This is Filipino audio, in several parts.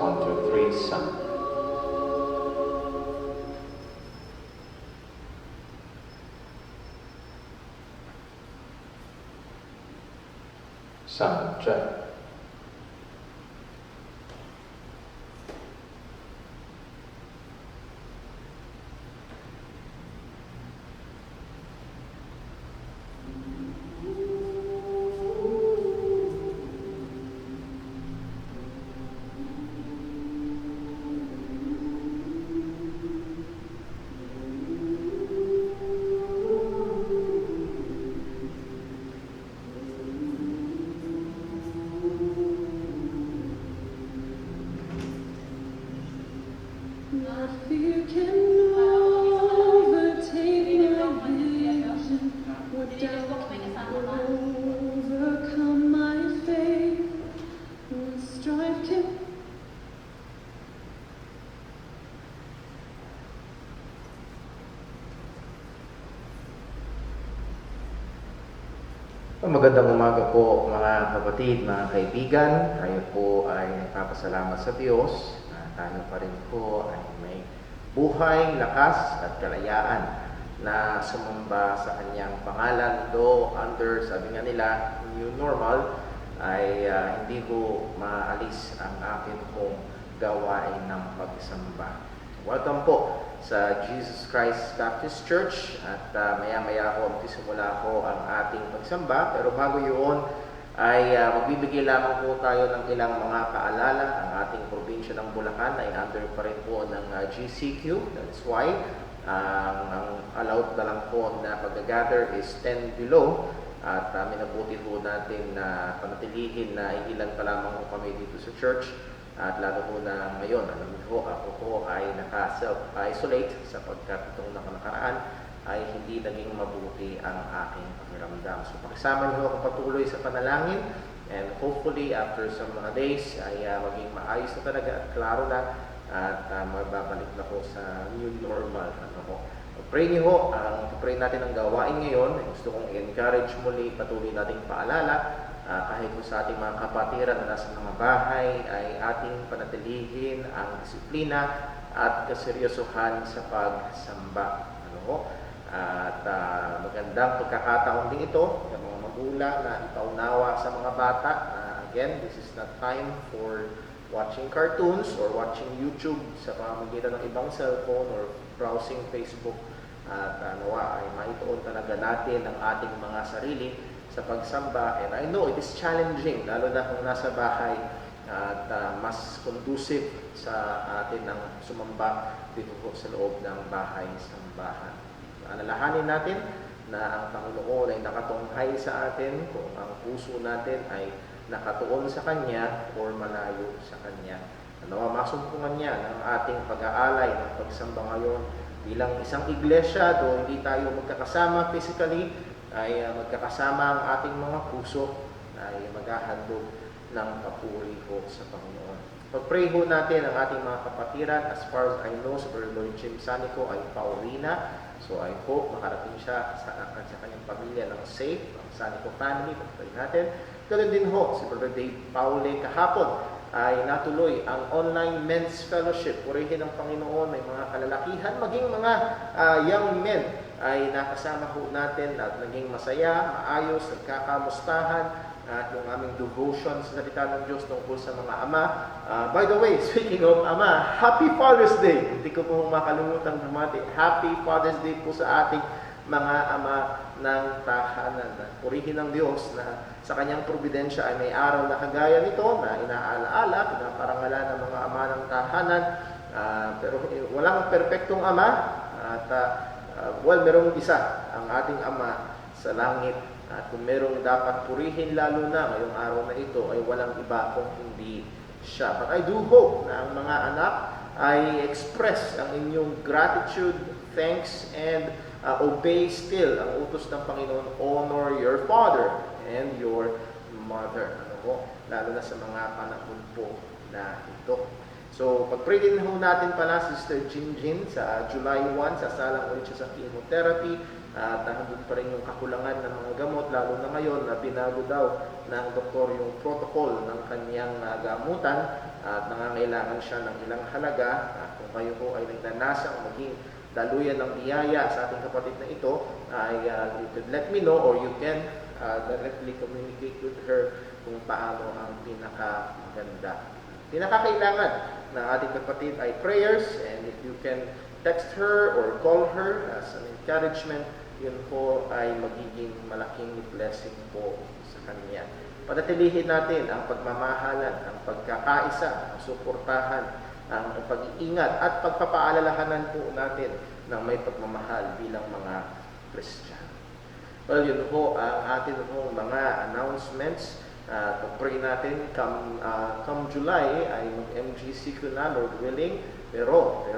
1, 2, 3, Son. Son, check. Magandang umaga po mga kapatid, mga kaibigan. Tayo po ay nagpapasalamat sa Diyos na tayo pa rin po ay may buhay, lakas at kalayaan na sumamba sa Kanyang pangalan. Though under, sabi nga nila, new normal, ay hindi ko maalis ang akin pong gawain ng pagsamba. Welcome po sa Jesus Christ Baptist Church at maya-maya ko magsisimula ko ang ating pagsamba. Pero bago yun ay magbibigay lamang po tayo ng ilang mga paalala. Ang ating probinsya ng Bulacan ay under pa rin po ng GCQ. That's why ang allowed na lang po na pag-gather is 10 below. At minabuti po natin na panatilihin na ilan pa lamang po kami dito sa church. At lalo po na ngayon, alam niyo po, ako po ay naka-self-isolate sapagkat itong nakaraan ay hindi naging mabuti ang aking pakiramdam. So pakisama niyo ako patuloy sa panalangin and hopefully after some mga days ay maging maayos na talaga at klaro na at mababalik na po sa new normal. Pray niyo ang pray natin ang gawain ngayon. Gusto kong i-encourage muli, patuloy nating paalala. Kahit po sa ating mga kapatiran na nasa mga bahay ay ating panatilihin ang disiplina at kaseryosohan sa pagsamba. At magandang pagkakataon din ito ng mga magulang na ipaunawa sa mga bata. Again, this is not time for watching cartoons or watching YouTube sa pamamagitan ng ibang cellphone or browsing Facebook. At ay maituon talaga natin ang ating mga sarili sa pagsamba. And I know it is challenging, lalo na kung nasa bahay at mas conducive sa atin ng sumamba dito po sa loob ng bahay-sambahan. Alalahanin natin na ang Panginoon ay nakatunghay sa atin kung ang puso natin ay nakatuon sa Kanya or malayo sa Kanya. Masumpungan niya ng ating pag-aalay ng pagsamba ngayon bilang isang iglesia, do hindi tayo magkakasama physically, ay magkakasama ang ating mga puso ay maghahandog ng papuri ho sa Panginoon. Pag-pray ho natin ang ating mga kapatiran. As far as I know, si Brother Lloyd Jim Sanico ay pauwi na. So I hope makarating siya sa kanyang pamilya ng safe, ang Sanico family. Pag-pray natin. Ganun din ho, si Brother Dave Paule kahapon ay natuloy ang online men's fellowship. Purihin ng Panginoon, may mga kalalakihan, maging mga young men ay nakasama ho natin at naging masaya, maayos, nagkakamustahan at yung aming devotion sa salita ng Diyos tungkol sa mga ama. By the way, speaking of ama, Happy Father's Day! Hindi ko po makalimutan bumati. Happy Father's Day po sa ating mga ama ng tahanan. Purihin ng Diyos na sa kanyang providensya ay may araw na kagaya nito na inaalaala, pinaparangalan ng mga ama ng tahanan. Pero walang perpektong ama at merong isa, ang ating Ama sa langit. At kung merong dapat purihin lalo na ngayong araw na ito, ay walang iba kung hindi siya. But I do hope na ang mga anak ay express ang inyong gratitude, thanks, and obey still ang utos ng Panginoon. Honor your father and your mother. Lalo na sa mga panahon po na ito. So, pag-pray din ho natin pala si Sister Jinjin sa July 1, sasalang ulit siya sa chemotherapy. at nandun pa rin yung kakulangan ng mga gamot, lalo na ngayon na binago daw ng doktor yung protocol ng kanyang gamutan at nangangailangan siya ng ilang halaga. Kung kayo po ay nagnanasang maging daluyan ng biyaya sa ating kapatid na ito, ay you could let me know, or you can directly communicate with her kung paano ang pinakamaganda. Pinakakailangan ng ating kapatid ay prayers, and if you can text her or call her as an encouragement, yun po ay magiging malaking blessing po sa kanya. Panatilihin natin ang pagmamahalan, ang pagkakaisa, ang suportahan, ang pag-iingat at pagpapaalalahanan po natin ng may pagmamahal bilang mga Kristiyano. Well, yun po ang atin po mga announcements. Pag-pray natin, come July ay mag-MGC ko na, Lord willing. Pero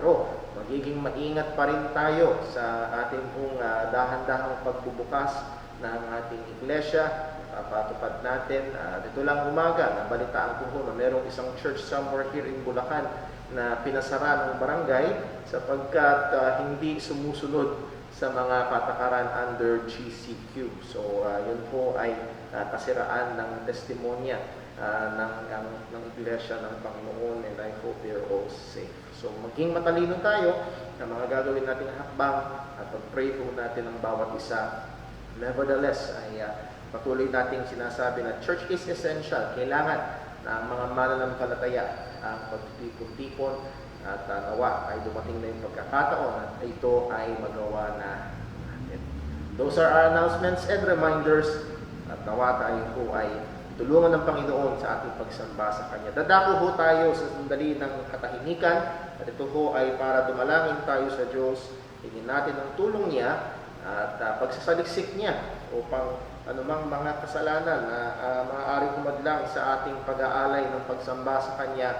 magiging maingat pa rin tayo sa ating pong dahan-dahang pagbubukas ng ating iglesia. Patupad natin. Dito lang umaga, nabalitaan ko po na merong isang church somewhere here in Bulacan na pinasara ng barangay sapagkat hindi sumusunod sa mga patakaran under GCQ. So, yun po ay kasiraan ng testimonya ng iglesia ng Panginoon, and I hope they're all safe. So, maging matalino tayo na mga gagawin nating hakbang at pag-pray po natin ang bawat isa. Nevertheless, ay patuloy nating sinasabi na church is essential. Kailangan na ang mga mananampalataya ang pagtipon-tipon at nawa ay dumating na yung pagkakataon at ito ay magawa na natin. Those are our announcements and reminders, at nawa tayo po ay tulungan ng Panginoon sa ating pagsamba sa Kanya. Dadako ho tayo sa sandali ng katahimikan at ito ho ay para dumalangin tayo sa Diyos. Hingin natin ang tulong niya at pagsasaliksik niya upang anumang mga kasalanan na maaari kumadlang sa ating pag-aalay ng pagsamba sa Kanya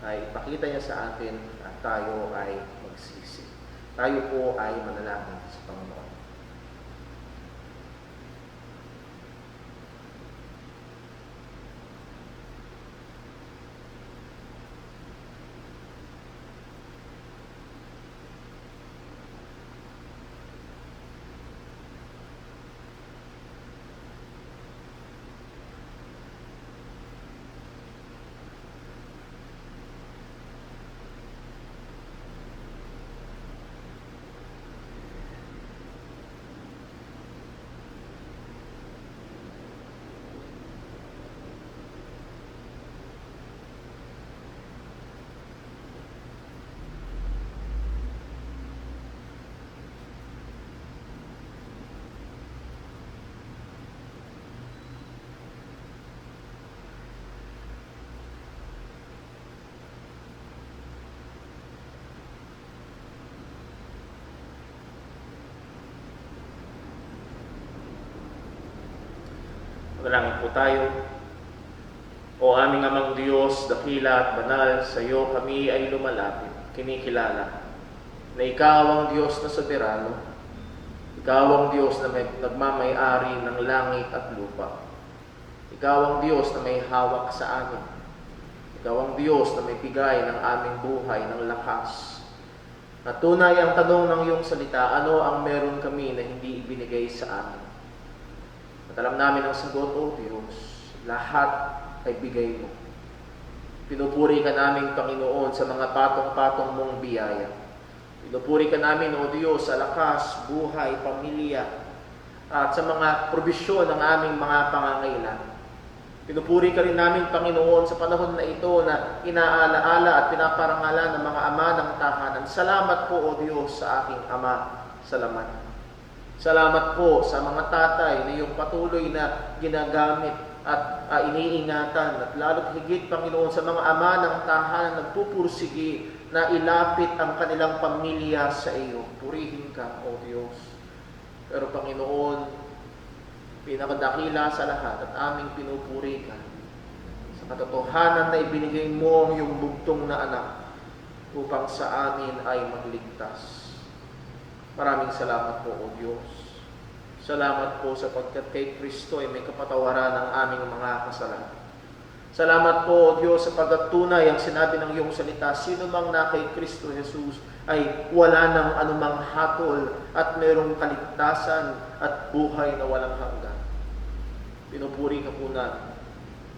ay ipakita niya sa atin at tayo ay magsisi. Tayo po ay manalangin sa Panginoon. Manalangin po tayo. O aming Amang Diyos, dakila at banal, sa iyo kami ay lumalapit, kinikilala na Ikaw ang Diyos na soberano. Ikaw ang Diyos na may nagmamay-ari ng langit at lupa. Ikaw ang Diyos na may hawak sa amin. Ikaw ang Diyos na may bigay ng aming buhay ng lakas. Na tunay ang tanong ng iyong salita, ano ang meron kami na hindi ibinigay sa amin? At alam namin ang sagot, O Diyos, lahat ay bigay mo. Pinupuri ka namin, Panginoon, sa mga patong-patong mong biyaya. Pinupuri ka namin, O Diyos, sa lakas, buhay, pamilya, at sa mga probisyon ng aming mga pangangailangan. Pinupuri ka rin namin, Panginoon, sa panahon na ito na inaalaala at pinaparangalan ng mga ama ng tahanan. Salamat po, O Diyos, sa aking Ama sa laman. Salamat po sa mga tatay na iyong patuloy na ginagamit at iniingatan at lalo't higit, Panginoon, sa mga ama ng tahanan nagpupursige na ilapit ang kanilang pamilya sa iyo. Purihin ka, O Diyos. Pero Panginoon, pinakadakila sa lahat at aming pinupuri ka sa katotohanan na ibinigay mo ang iyong bugtong na anak upang sa amin ay magligtas. Maraming salamat po, O Diyos. Salamat po sapagkat kay Kristo ay may kapatawaran ng aming mga kasalanan. Salamat po, O Diyos, sa pagkatunay ang sinabi ng iyong salita. Sino mang na kay Kristo Jesus ay wala ng anumang hatol at mayroong kaligtasan at buhay na walang hanggan. Pinupuri ka po namin.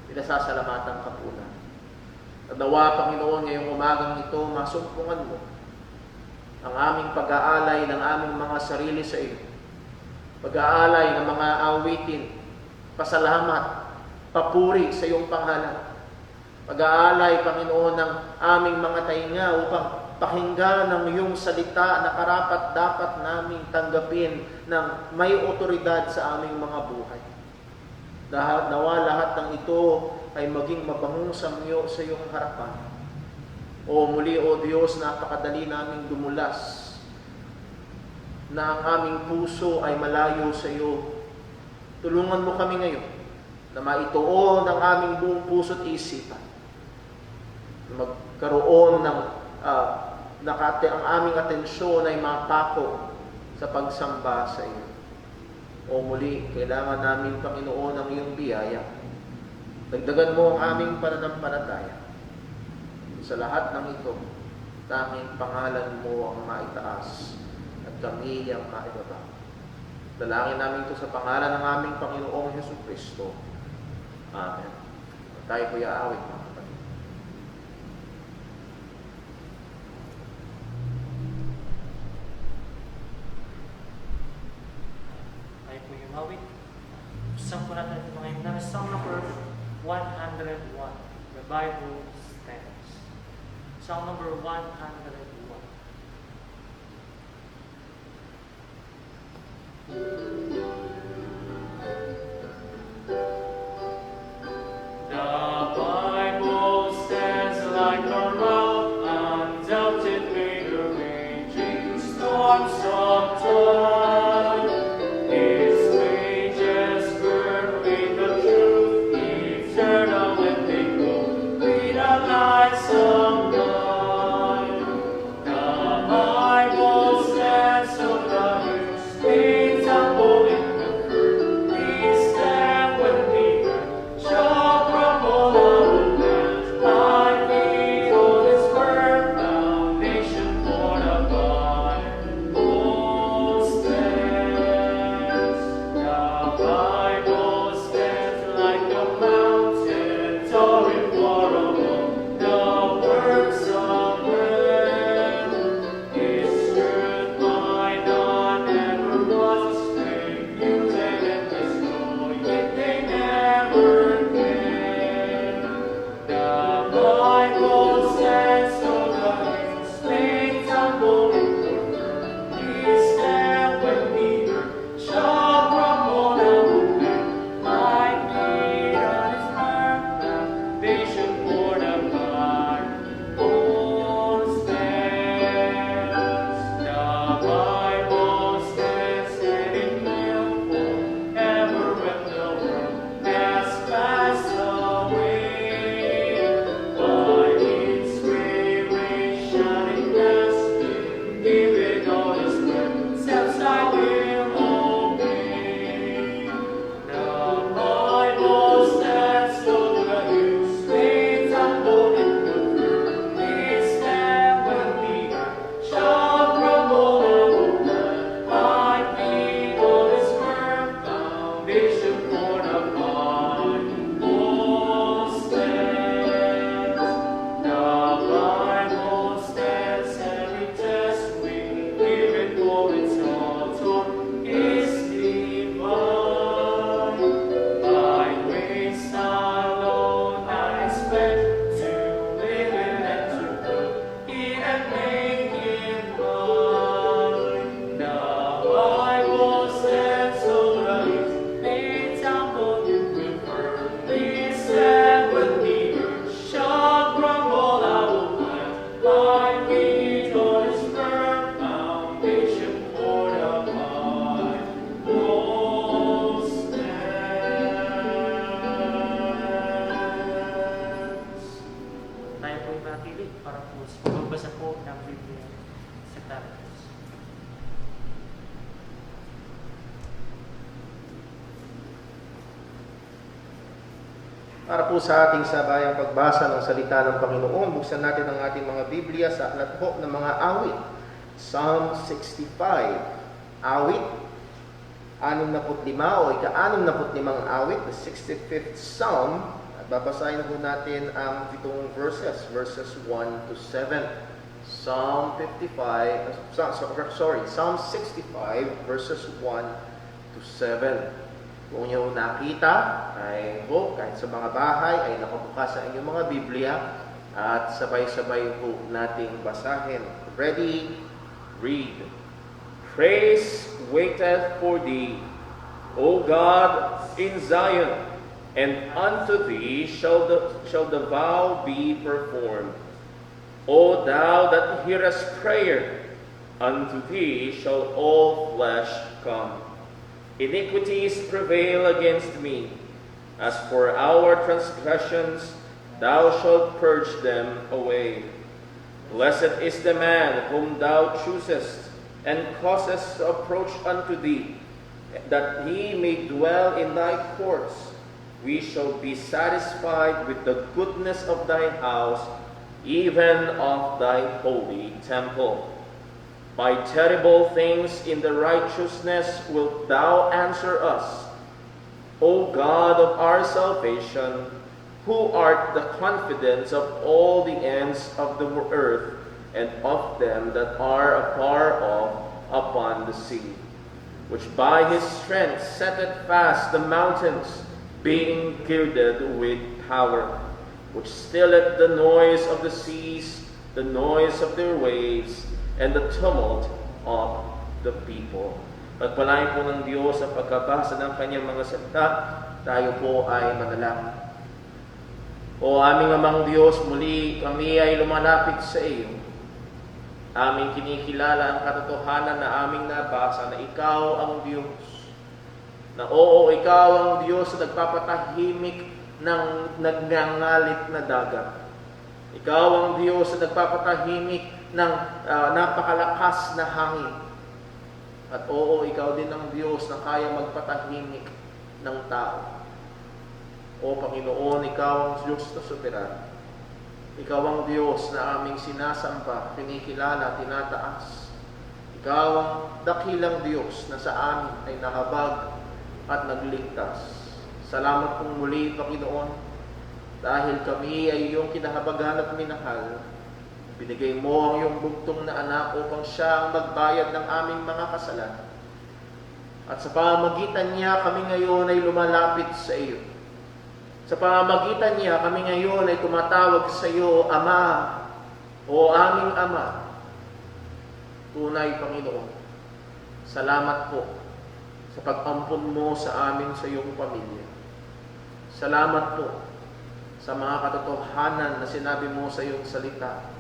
Pinasasalamatan ka po namin. At nawa, Panginoon, ngayong umagang ito, masumpungan mo ang aming pag-aalay ng aming mga sarili sa iyo. Pag-aalay ng mga awitin, pasalamat, papuri sa iyong pangalan. Pag-aalay, Panginoon, ng aming mga tainga upang pakinggan ng iyong salita na karapat-dapat naming tanggapin ng may otoridad sa aming mga buhay. Nawa lahat ng ito ay maging mabangong sa iyong harapan. O muli, O Diyos, napakadali naming dumulas na ang aming puso ay malayo sa iyo. Tulungan mo kami ngayon na maituon ang aming buong puso at isipan. Magkaroon ng ang aming atensyon ay mapako sa pagsamba sa iyo. O muli, kailangan namin, Panginoon, ang iyong biyaya. Dagdagan mo ang aming pananampalataya. Sa lahat ng ito, tanging pangalan mo ang maitaas at kami ang maibaba. Dalangin namin ito sa pangalan ng aming Panginoong Jesucristo. Amen. Tayo po iaawit, mga kapatid. Tayo po iawit. Isang po natin ito mga himna. Song number 101. The Bible Stands. Song number 101. Para po sa ating sabayang pagbasa ng salita ng Panginoon, buksan natin ang ating mga Biblia sa aklat po ng mga awit. Psalm 65. Awit, 65 o ika-65 awit, the 65th Psalm. At babasahin po natin ang 7 verses 1 to 7. Psalm 65 verses 1 to 7. Kung inyo nakita, I hope kahit sa mga bahay ay nakabukas sa inyong mga Biblia at sabay-sabay po nating basahin. Ready? Read. Praise waiteth for thee, O God, in Zion, and unto thee shall the vow be performed. O thou that hearest prayer, unto thee shall all flesh come. Iniquities prevail against me. As for our transgressions, thou shalt purge them away. Blessed is the man whom thou choosest, and causest to approach unto thee, that he may dwell in thy courts. We shall be satisfied with the goodness of thy house, even of thy holy temple. By terrible things in the righteousness wilt thou answer us, O God of our salvation, who art the confidence of all the ends of the earth, and of them that are afar off upon the sea, which by his strength setteth fast the mountains, being girded with power, which stilleth the noise of the seas, the noise of their waves, and the tumult of the people. Pagpalain po ng Diyos sa pagkabasa ng kanyang mga salita, tayo po ay manalangin. O aming Amang Diyos, muli kami ay lumalapit sa iyo. Aming kinikilala ang katotohanan na aming nabasa na ikaw ang Diyos. Na oo, ikaw ang Diyos na nagpapatahimik ng nagngangalit na dagat. Ikaw ang Diyos na nagpapatahimik ng napakalakas na hangin. At oo, ikaw din ang Diyos na kaya magpatahimik ng tao. O Panginoon, ikaw ang Diyos na soberano. Ikaw ang Diyos na aming sinasamba, kinikilala, tinataas. Ikaw ang dakilang Diyos na sa amin ay nahabag at nagligtas. Salamat pong muli, Panginoon, dahil kami ay iyong kinahabagan at minahal. Binigay mo ang iyong bugtong na anak upang siya ang magbayad ng aming mga kasalanan. At sa pamamagitan niya, kami ngayon ay lumalapit sa iyo. Sa pamamagitan niya, kami ngayon ay tumatawag sa iyo, Ama, o aming Ama. Tunay, Panginoon, salamat po sa pag-ampun mo sa amin sa iyong pamilya. Salamat po sa mga katotohanan na sinabi mo sa iyong salita,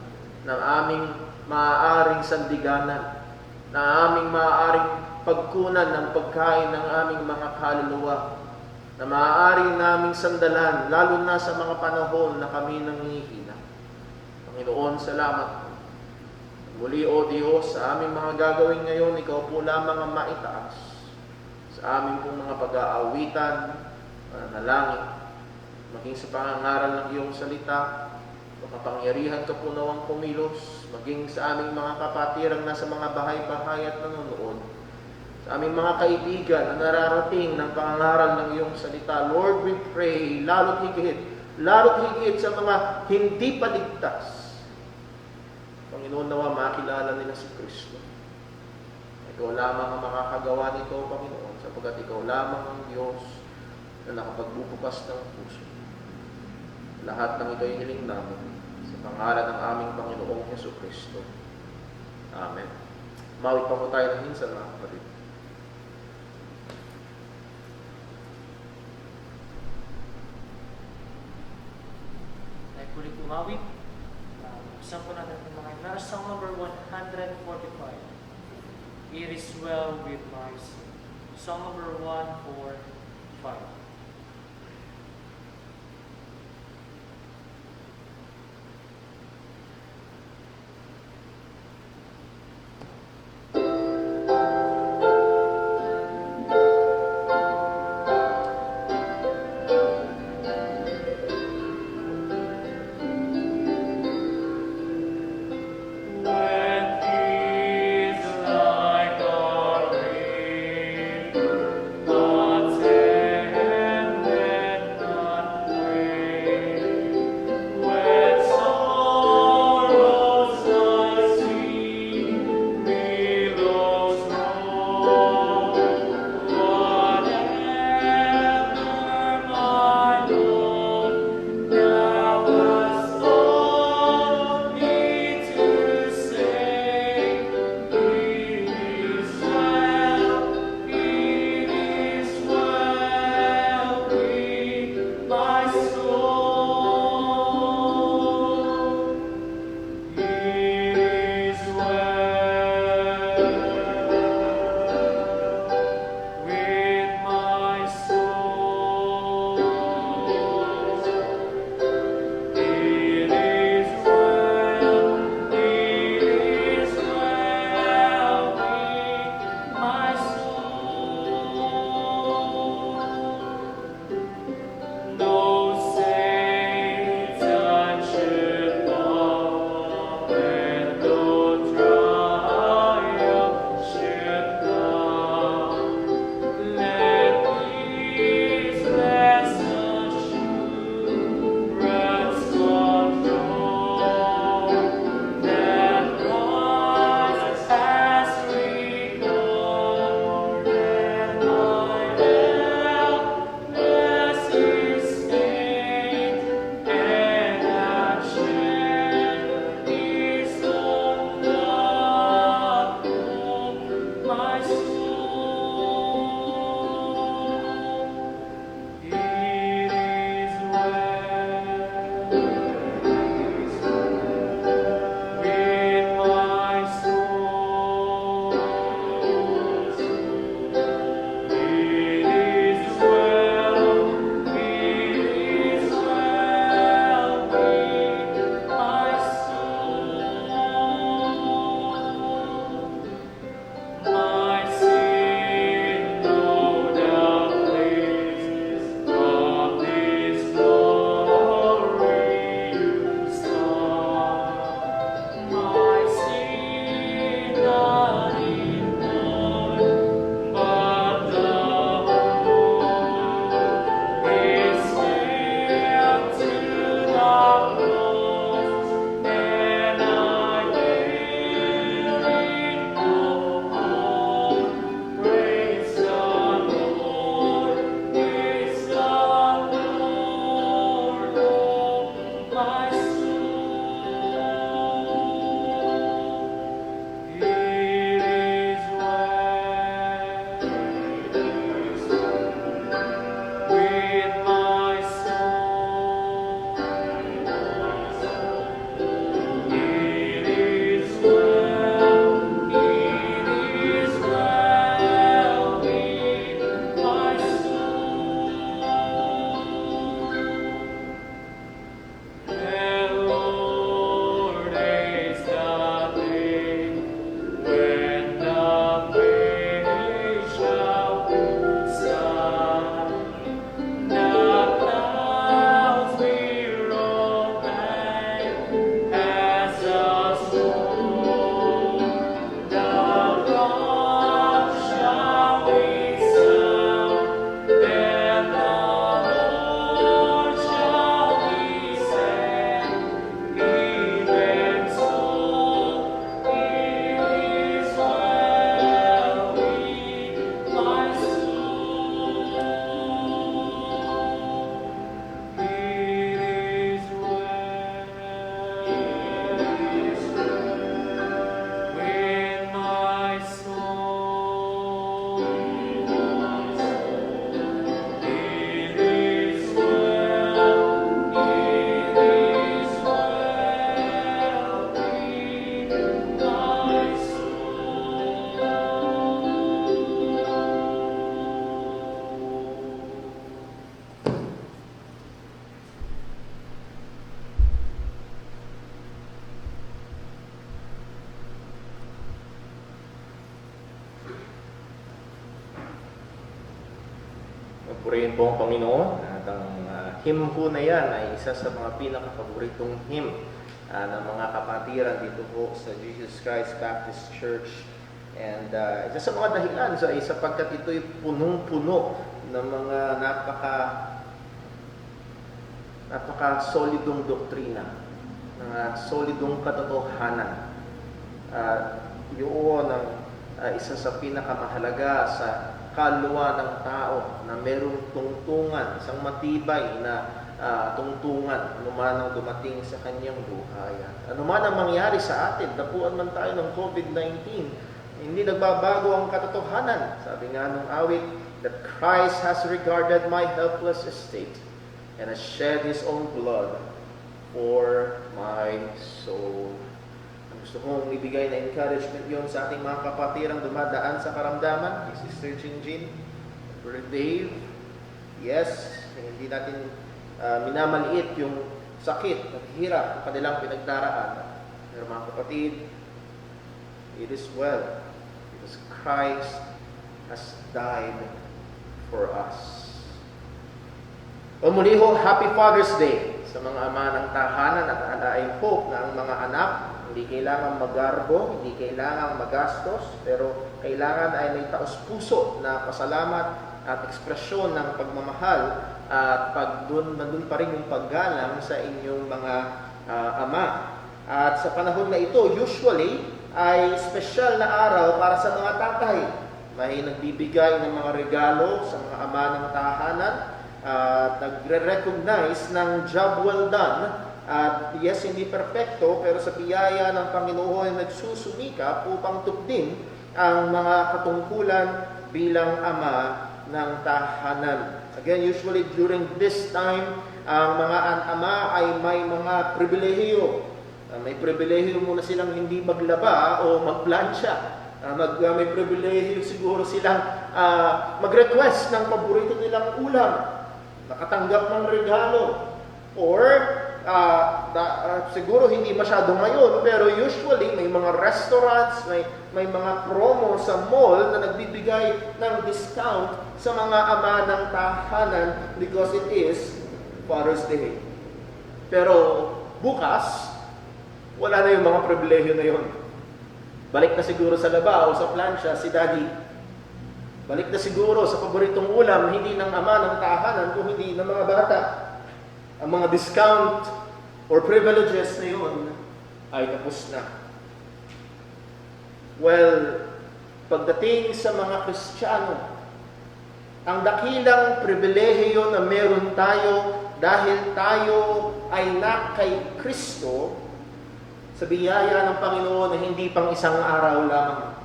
ng aming maaaring sandiganan, na aming maaaring pagkunan ng pagkain ng aming mga kaluluwa, na maaaring naming sandalan, lalo na sa mga panahon na kami nanghihina. Panginoon, salamat po. Muli, O Diyos, sa aming mga gagawin ngayon, ikaw po lamang ang maitaas. Sa aming pong mga pag-aawitan, pananalangin, maging sa pangangaral ng iyong salita, makapangyarihan ka po nawang kumilos, maging sa aming mga kapatirang nasa mga bahay-bahay at nanonood, sa aming mga kaibigan na nararating ng pangangaral ng iyong salita. Lord, we pray, lalo't higit sa mga hindi paligtas. Panginoon, nawa makilala nila si Kristo. Ikaw lamang ang makakagawa nito, Panginoon, sapagkat ikaw lamang ang Diyos na nakapagbubukas ng puso. Lahat ng ito ay hiling namin sa pangalan ng aming Panginoong Hesus Kristo. Amen. Mawit pa po tayo ng minsan, mga kapatid. Ay kulit umawit. Isang po natin ng mga na song number 145. It is well with my soul. Song number 145. Purihin po ang Panginoon. At ang hymn po na yan ay isa sa mga pinaka-paboritong hymn ng mga kapatiran dito po sa Jesus Christ Baptist Church. And isa sa mga dahilan ay sapagkat ito'y punong-puno ng mga napaka-solidong doktrina, ng solidong katotohanan. Yun ang isa sa pinakamahalaga sa kaluluwa ng tao na merong tungtungan, isang matibay na tungtungan, anuman ang dumating sa kanyang buhay. Anuman ang mangyari sa atin, dapuan man tayo ng COVID-19, hindi nagbabago ang katotohanan. Sabi nga nung awit, that Christ has regarded my helpless estate and has shed His own blood for my soul. Gusto kong ibigay na encouragement yon sa ating mga kapatirang dumadaan sa karamdaman. Si Sister Jinjin, Brother Dave. Yes, hindi natin minamaliit yung sakit at hirap ng kanilang pinagdaraan. Pero mga kapatid, it is well because Christ has died for us. O muli ho, Happy Father's Day sa mga ama ng tahanan at I hope na ang mga anak hindi kailangan magarbo, hindi kailangan magastos, pero kailangan ay may taos-puso na pasalamat at ekspresyon ng pagmamahal at nandun pa rin yung paggalang sa inyong mga ama. At sa panahon na ito, usually, ay special na araw para sa mga tatay. May nagbibigay ng mga regalo sa mga ama ng tahanan at nagre-recognize ng job well done. At yes, hindi perfecto, pero sa biyaya ng Panginoon ay nagsusumikap upang tupdin ang mga katungkulan bilang ama ng tahanan. Again, usually during this time, ang mga ama ay may mga pribilehiyo. May pribilehiyo muna silang hindi maglaba o magplansya. May pribilehiyo siguro silang mag-request ng paborito nilang ulam, nakatanggap ng regalo, or siguro hindi masyado ngayon, pero usually may mga restaurants, may mga promo sa mall na nagbibigay ng discount sa mga ama ng tahanan because it is Father's Day. Pero bukas, wala na yung mga pribilehiyo na yun. Balik na siguro sa laba o sa plansya si Daddy. Balik na siguro sa paboritong ulam, hindi ng ama ng tahanan, kung hindi ng mga bata. Ang mga discount or privileges na yun ay tapos na. Well, pagdating sa mga Kristiyano, ang dakilang pribilehiyo na meron tayo dahil tayo ay na kay Kristo sa biyaya ng Panginoon na hindi pang isang araw lamang.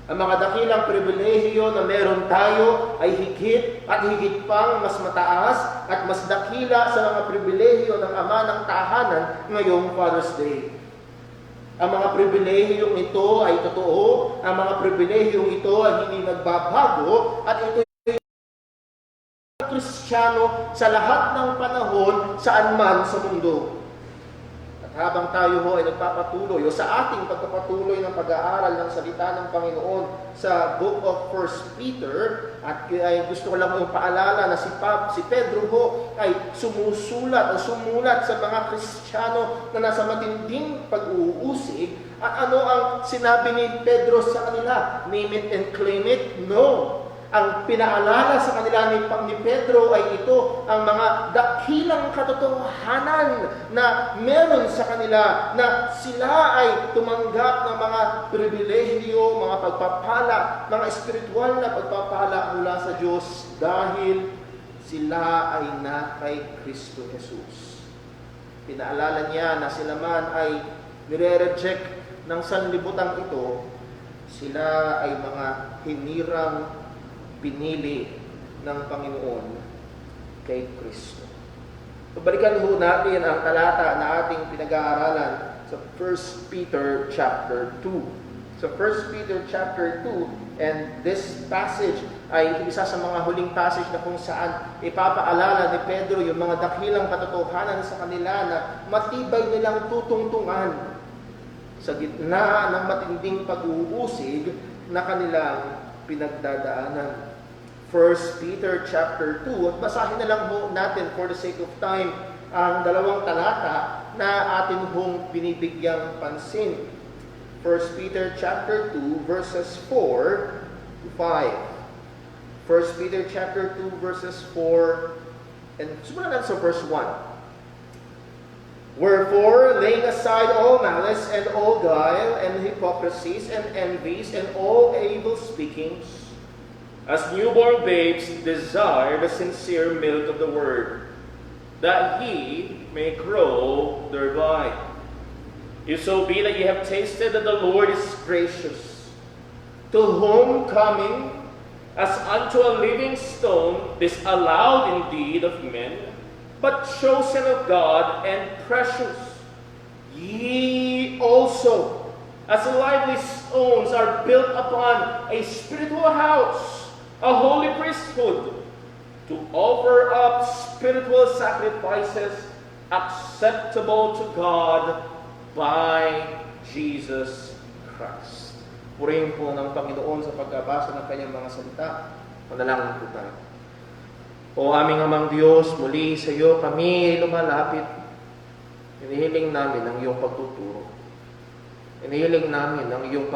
Ang mga dakilang pribilehiyo na meron tayo ay higit at higit pang mas mataas at mas dakila sa mga pribilehiyo ng ama ng tahanan ngayong Father's Day. Ang mga pribilehiyong ito ay totoo, ang mga pribilehiyong ito ay hindi nagbabago, at ito ay Kristiyano sa lahat ng panahon saan man sa mundo. Habang tayo ho ay nagpapatuloy o sa ating pagpapatuloy ng pag-aaral ng salita ng Panginoon sa Book of 1 Peter, at ay gusto ko lang paalala na si Pedro ho ay sumulat sa mga Kristiyano na nasa matinding pag-uusig. At ano ang sinabi ni Pedro sa kanila? Name it and claim it? No. Ang pinaalala sa kanila ni Pedro ay ito, ang mga dakilang katotohanan na meron sa kanila, na sila ay tumanggap ng mga pribilehiyo, mga pagpapala, mga espiritual na pagpapala mula sa Diyos dahil sila ay na kay Kristo Jesus. Pinaalala niya na sila man ay nire-reject ng sanlibutan ito, sila ay mga hinirang pinili ng Panginoon kay Kristo. So, balikan ho natin ang talata na ating pinag-aaralan sa 1 Peter chapter 2. So 1 Peter chapter 2, and this passage ay isa sa mga huling passage na kung saan ipapaalala ni Pedro yung mga dakilang katotohanan sa kanila na matibay nilang tutungtungan sa gitna ng matinding pag-uusig na kanilang pinagdadaanan. 1 Peter chapter 2. At basahin na lang po natin for the sake of time ang dalawang talata na atin hong binibigyang pansin. 1 Peter chapter 2 verses 4 to 5. 1 Peter chapter 2 verses 4 and sumunod natin sa verse 1. Wherefore, laying aside all malice and all guile and hypocrisies and envies and all evil speakings, as newborn babes desire the sincere milk of the word, that ye may grow thereby. If so be that ye have tasted that the Lord is gracious, to whom coming as unto a living stone, disallowed indeed of men, but chosen of God and precious, ye also, as lively stones, are built upon a spiritual house, a holy priesthood, to offer up spiritual sacrifices acceptable to God by Jesus Christ. Purihin po ng Panginoon sa pagkabasa ng kanyang mga salita. Panalangin po tayo. O aming Amang Diyos, muli sa iyo kami lumalapit. Inihiling namin ang iyong pagtuturo. Inihiling namin ang iyong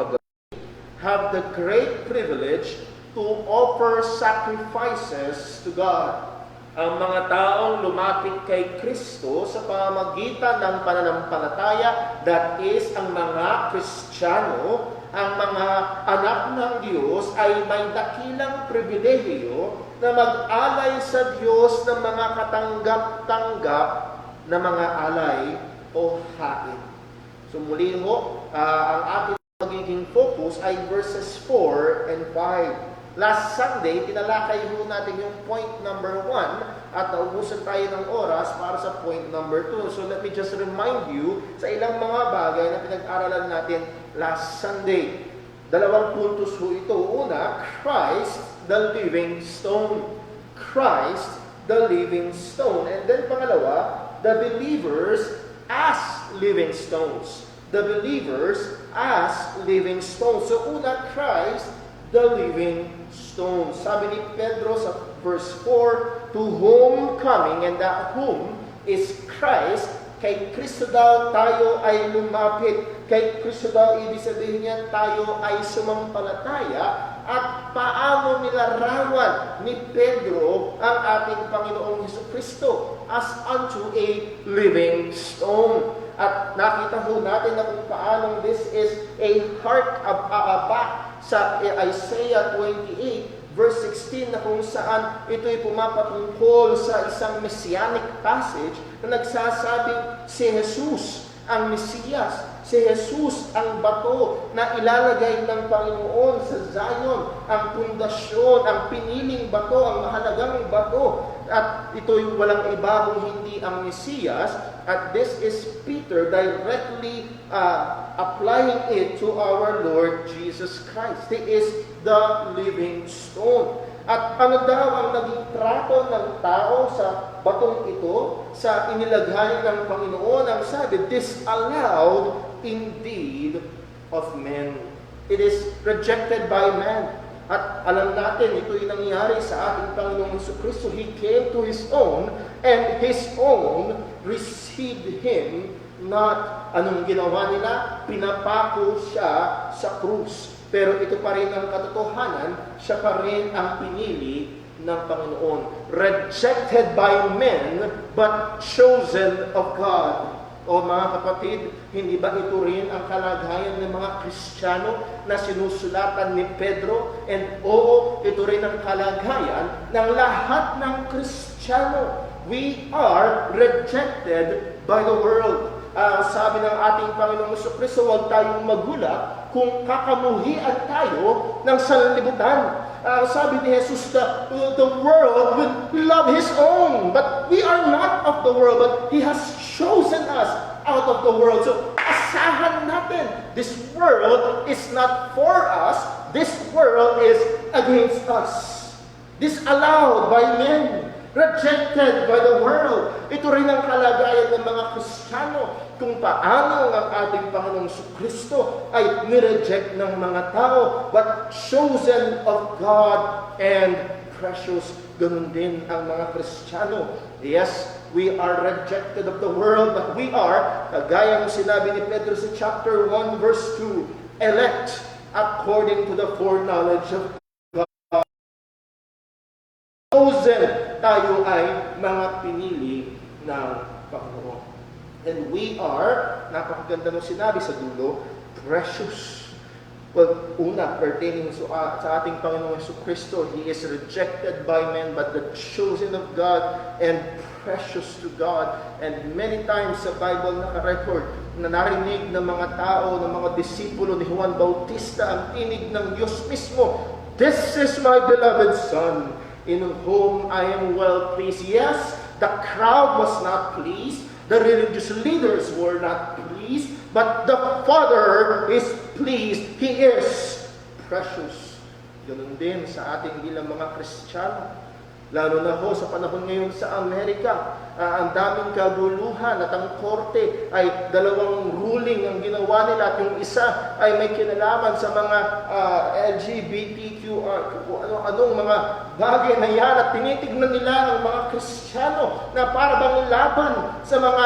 have the great privilege to offer sacrifices to God. Ang mga taong lumapit kay Kristo sa pamamagitan ng pananampalataya, that is, ang mga Kristiyano, ang mga anak ng Diyos ay may dakilang pribilehiyo na mag-alay sa Diyos ng mga katanggap-tanggap na mga alay o hain. So muli ho, ang ating magiging focus ay verses 4 and 5. Last Sunday, tinalakay ho natin yung point number 1 at naubusan tayo ng oras para sa point number 2. So let me just remind you sa ilang mga bagay na pinag-aralan natin last Sunday. Dalawang puntos ho ito. Una, Christ, the living stone. Christ, the living stone. And then pangalawa, the believers as living stones. The believers as living stones. So una, Christ, the living stone. Sabi ni Pedro sa verse 4, to whom coming, and that whom is Christ, kay Kristo daw tayo ay lumapit. Kay Kristo daw, ibig sabihin niya, tayo ay sumampalataya. At paano nilarawan ni Pedro ang ating Panginoong Hesukristo as unto a living stone. At nakita ho natin na kung paano this is a heart back sa Isaiah 28 verse 16 na kung saan ito'y pumapatungkol sa isang messianic passage na nagsasabing si Jesus ang Mesiyas, si Jesus ang bato na ilalagay ng Panginoon sa Zion, ang pundasyon, ang piniling bato, ang mahalagang bato. At ito'y walang iba kung hindi ang Mesiyas. At this is Peter directly applying it to our Lord Jesus Christ. He is the living stone. At ano daw ang naging trato ng tao sa batong ito, sa inilagay ng Panginoon? Ang sabi, disallowed indeed of men. It is rejected by man. At alam natin, ito'y nangyari sa ating Panginoong Jesucristo. He came to His own, and His own received Him not. Anong ginawa nila? Pinapako siya sa krus. Pero ito pa rin ang katotohanan, siya pa rin ang pinili ng Panginoon. Rejected by men, but chosen of God. O mga kapatid, hindi ba ito rin ang kalagayan ng mga Kristiyano na sinusulatan ni Pedro? And oo, ito rin ang kalagayan ng lahat ng Kristiyano. We are rejected by the world. Sabi ng ating Panginoong Jesucristo, huwag tayong magulat kung kakamuhian tayo ng sanlibutan. Sabi ni Jesus, the world will love His own, but we are not of the world, but He has chosen us out of the world. So, asahan natin, this world is not for us, this world is against us. Disallowed by men, rejected by the world. Ito rin ang kalagayan ng mga Kristiyano kung paano ang ating Panginoong Kristo ay nireject ng mga tao, but chosen of God and precious. Ganun din ang mga Kristiyano. Yes, we are rejected of the world, but we are, kagaya ng sinabi ni Pedro sa chapter 1 verse 2, elect according to the foreknowledge of God. Chosen, tayo ay mga pinili ng Panginoon. And we are, napakaganda nung sinabi sa dulo, precious. Well, una, pertaining sa ating Panginoong Jesucristo, He is rejected by men, but the chosen of God and precious to God. And many times sa Bible naka-record na narinig ng mga tao, ng mga disipulo ni Juan Bautista ang tinig ng Diyos mismo. This is my beloved Son, in whom I am well pleased. Yes, the crowd was not pleased. The religious leaders were not pleased. But the Father is pleased. He is precious. Ganun din sa ating bilang mga Kristiyano. Lalo na ho sa panahon ngayon sa Amerika, ang daming kaguluhan at ang korte ay dalawang ruling ang ginawa nila at yung isa ay may kinalaman sa mga LGBTQR, anong mga bagay na yan at tinitignan nila ang mga Kristiyano na para bang laban sa mga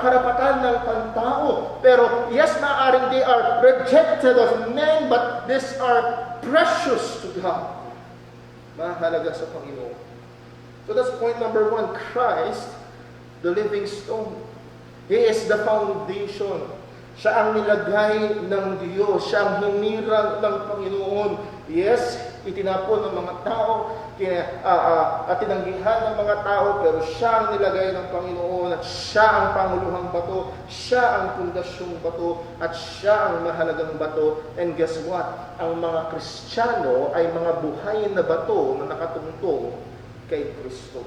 karapatan ng pantao. Pero yes, maaaring they are rejected of men, but these are precious to God. Mahalaga sa Panginoon. So that's point number 1. Christ, the living stone. He is the foundation. Siya ang nilagay ng Diyos. Siya ang hinirang ng Panginoon. Yes, itinapon ng mga tao, at tinanggihan ng mga tao, pero siya ang nilagay ng Panginoon at siya ang panguluhang bato, siya ang pundasyong bato, at siya ang mahalagang bato. And guess what? Ang mga Kristiyano ay mga buhay na bato na nakatungtong kay Kristo.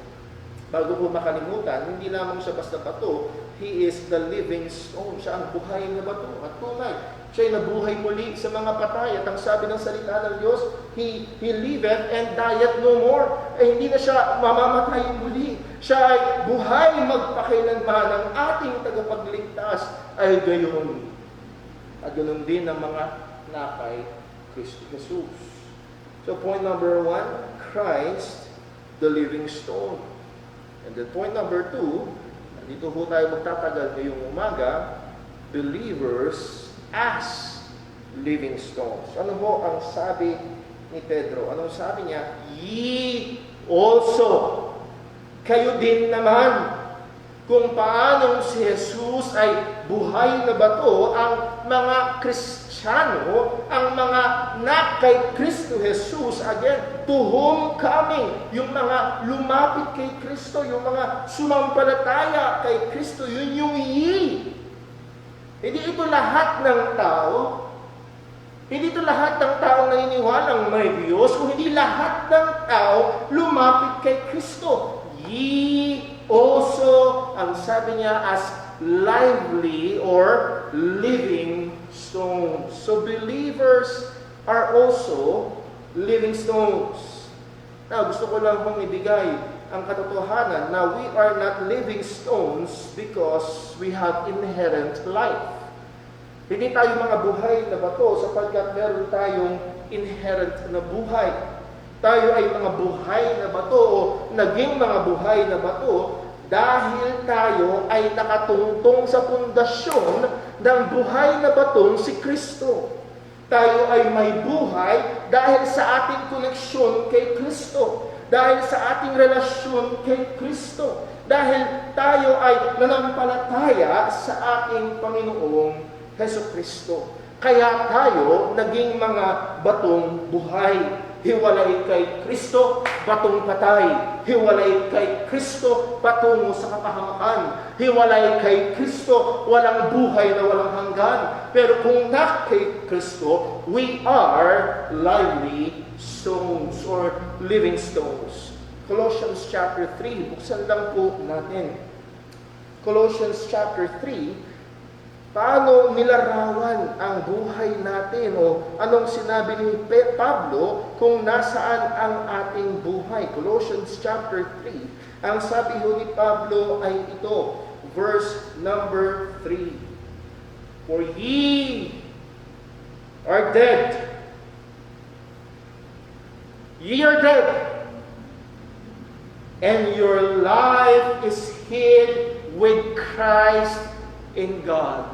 Bago ko makalimutan, hindi lamang siya basta bato, He is the living stone. Siya ang buhay na bato. At tunay, siya ay nabuhay muli sa mga patay. At ang sabi ng salita ng Diyos, He liveth and dieth no more. Ay hindi na siya mamamatay muli. Siya ay buhay magpakailanman. Ang ating tagapagligtas ay gayon. At gayon din ang mga nakay Kristo Jesus. So point number 1, Christ, the living stone. And then point number 2, dito ho tayo magtatagal ngayong umaga, believers as living stones. Ano ho ang sabi ni Pedro? Anong sabi niya? Ye also. Kayo din naman. Kung paanong si Jesus ay buhay na bato, ang mga Kristiyano, ang mga kay Kristo Jesus, again, to whom coming, yung mga lumapit kay Kristo, yung mga sumampalataya kay Kristo, yun yung ye. Hindi ito lahat ng tao. Hindi ito lahat ng tao na iniwalang may Diyos, kung hindi lahat ng tao lumapit kay Kristo. Ye also, ang sabi niya, as lively or living stones. So believers are also living stones. Now, gusto ko lang hong ibigay ang katotohanan na we are not living stones because we have inherent life. Hindi tayo mga buhay na bato sapagkat meron tayong inherent na buhay. Tayo ay mga buhay na bato o naging mga buhay na bato dahil tayo ay nakatungtong sa pundasyon ng buhay na batong si Kristo. Tayo ay may buhay dahil sa ating koneksyon kay Kristo, dahil sa ating relasyon kay Kristo, dahil tayo ay nanampalataya sa ating Panginoong Hesukristo. Kaya tayo naging mga batong buhay. Hiwalay kay Kristo, batong patay. Hiwalay kay Kristo, patungo sa kapahamakan. Hiwalay kay Kristo, walang buhay na walang hanggan. Pero kung kay Kristo, we are lively stones or living stones. Colossians chapter 3, buksan lang po natin. Colossians chapter 3, paano nilarawan ang buhay natin o anong sinabi ni Pablo kung nasaan ang ating buhay. Colossians chapter 3, ang sabi ho ni Pablo ay ito, verse number 3. For ye are dead. Ye are dead. and your life is hid with Christ in God.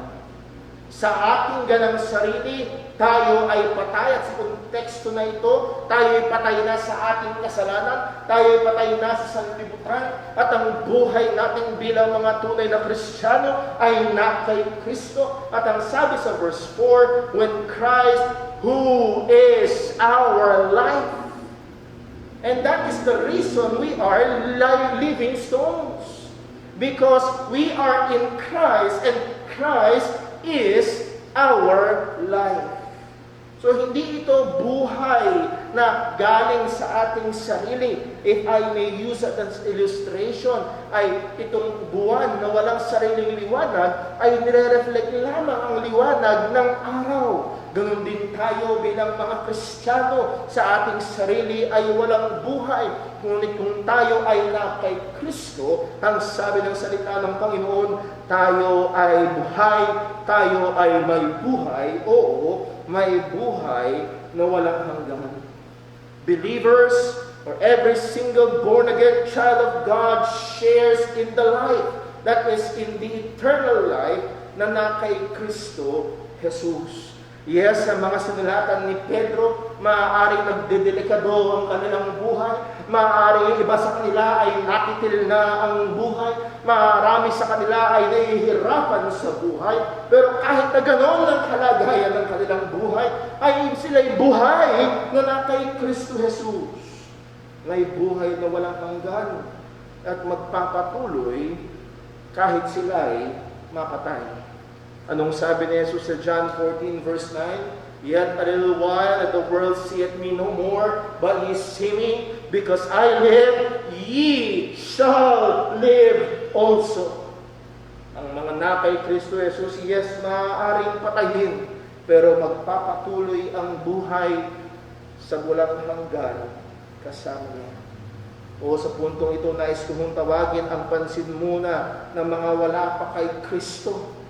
Sa ating ganang sarili, tayo ay patay. At sa konteksto na ito, tayo ay patay na sa ating kasalanan, tayo ay patay na sa sanlibutan, at ang buhay natin bilang mga tunay na Kristiyano ay na kay Kristo. At ang sabi sa verse 4, when Christ, who is our life. And that is the reason we are living stones. Because we are in Christ, and Christ is our life. So hindi ito buhay na galing sa ating sarili. If I may use it as illustration, ay itong buwan na walang sariling liwanag ay nire-reflect lamang ang liwanag ng araw. Ganon din tayo bilang mga Kristiyano, sa ating sarili ay walang buhay. Ngunit kung tayo ay na kay Kristo, ang sabi ng salita ng Panginoon, tayo ay buhay, tayo ay may buhay, oo, may buhay na walang hanggan. Believers, or every single born-again child of God shares in the life, that is in the eternal life na kay Kristo Jesus. Yes, sa mga sinulatan ni Pedro, maaaring nagdedelikado ang kanilang buhay, maaaring iba sa kanila ay nakitil na ang buhay, marami sa kanila ay nahihirapan sa buhay, pero kahit na ganoon ang kalagayan ng kanilang buhay, ay sila'y buhay na kay Kristo Jesus. May buhay na walang hanggan at magpapatuloy kahit sila'y mapatay. Anong sabi ni Jesus sa John 14 verse 9? Yet a little while and the world seeth me no more, but ye see me, because I live, ye shall live also. Ang mga nakay Kristo Jesus, yes, maaaring patayin, pero magpapatuloy ang buhay sa walang hanggan kasama niya. O sa puntong ito, nais kong tawagin ang pansin muna ng mga wala pa kay Kristo.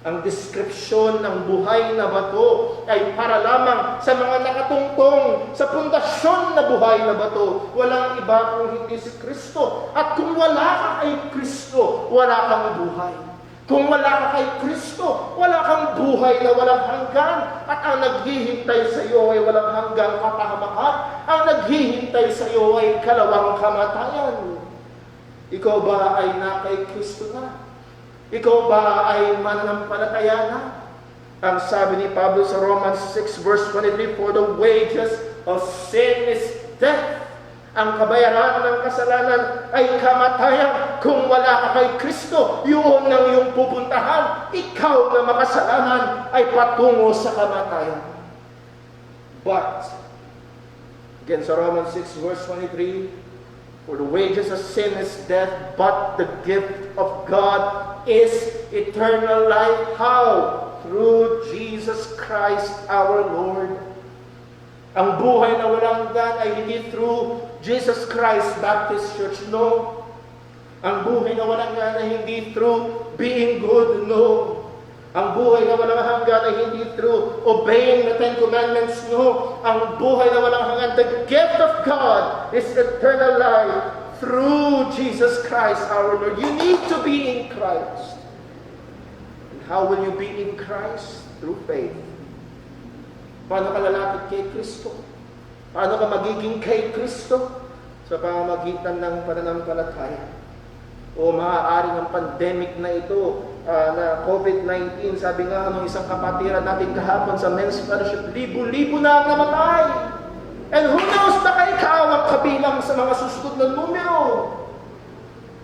Ang deskripsyon ng buhay na bato ay para lamang sa mga nakatungtong sa pundasyon na buhay na bato. Walang iba kung hindi si Kristo. At kung wala ka kay Kristo, wala kang buhay. Kung wala ka kay Kristo, wala kang buhay na walang hanggan. At ang naghihintay sa iyo ay walang hanggang kapahamakan. Ang naghihintay sa iyo ay kalawang kamatayan. Ikaw ba ay na kay Kristo na? Ikaw ba ay mananampalataya na? Ang sabi ni Pablo sa Romans 6 verse 23, for the wages of sin is death. Ang kabayaran ng kasalanan ay kamatayan. Kung wala ka kay Kristo, yun ang iyong pupuntahan. Ikaw na makasalanan ay patungo sa kamatayan. But, again sa Romans 6 verse 23, for the wages of sin is death, but the gift of God is eternal life. How? Through Jesus Christ our Lord. Ang buhay na walang hanggan ay hindi through Jesus Christ Baptist Church, no. Ang buhay na walang hanggan ay hindi through being good, no. Ang buhay na walang hanggan ay hindi through obeying the Ten Commandments, no. Ang buhay na walang hanggan, the gift of God is eternal life through Jesus Christ our Lord. You need to be in Christ. And how will you be in Christ? Through faith. Paano ka lalapit kay Kristo? Paano ka magiging kay Kristo? Sa pamamagitan ng pananampalataya. O maaaring ang pandemic na ito, na COVID-19, sabi nga nung isang kapatiran natin kahapon sa men's fellowship, libo-libo na ang namatay. And who knows, baka ikaw ang kabilang sa mga susunod na numero.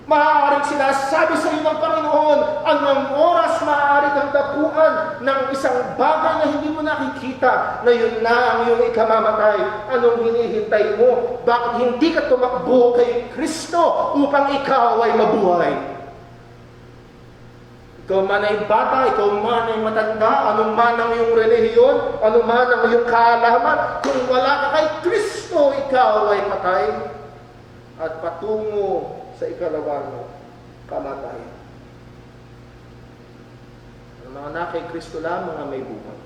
Maaaring sinasabi sa iyo ng Panginoon, anong oras maaari kang dapuan ng isang bagay na hindi mo nakikita, na yun na ang iyong ikamamatay. Anong hinihintay mo? Bakit hindi ka tumakbo kay Kristo upang ikaw ay mabuhay? Ikaw man ay bata, ikaw man ay matanda, anong man ang iyong relihiyon, anong man ang iyong kaalaman, kung wala ka kay Kristo, ikaw ay patay at patungo sa ikalawang kamatayan. Ang mga na kay Kristo lamang ang may buhay.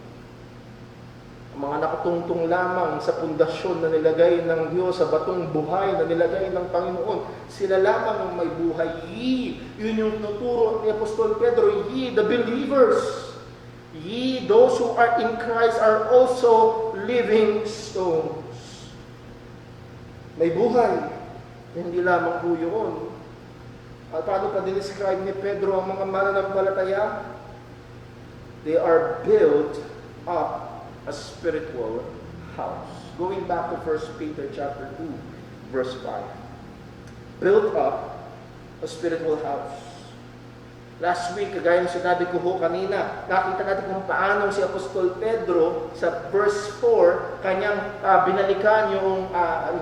mga nakatungtong lamang sa pundasyon na nilagay ng Diyos, sa batong buhay na nilagay ng Panginoon, sila lamang ang may buhay. Ye, yun yung tuturo ni Apostol Pedro, ye, the believers, ye, those who are in Christ are also living stones. May buhay, hindi lamang po yun. At paano pa dinescribe ni Pedro ang mga mananampalataya? They are built up a spiritual house. Going back to 1 Peter chapter 2, verse 5. Built up a spiritual house. Last week, kagaya ng sinabi ko ho kanina, nakita natin kung paano si Apostol Pedro sa verse 4, kanyang binalikan yung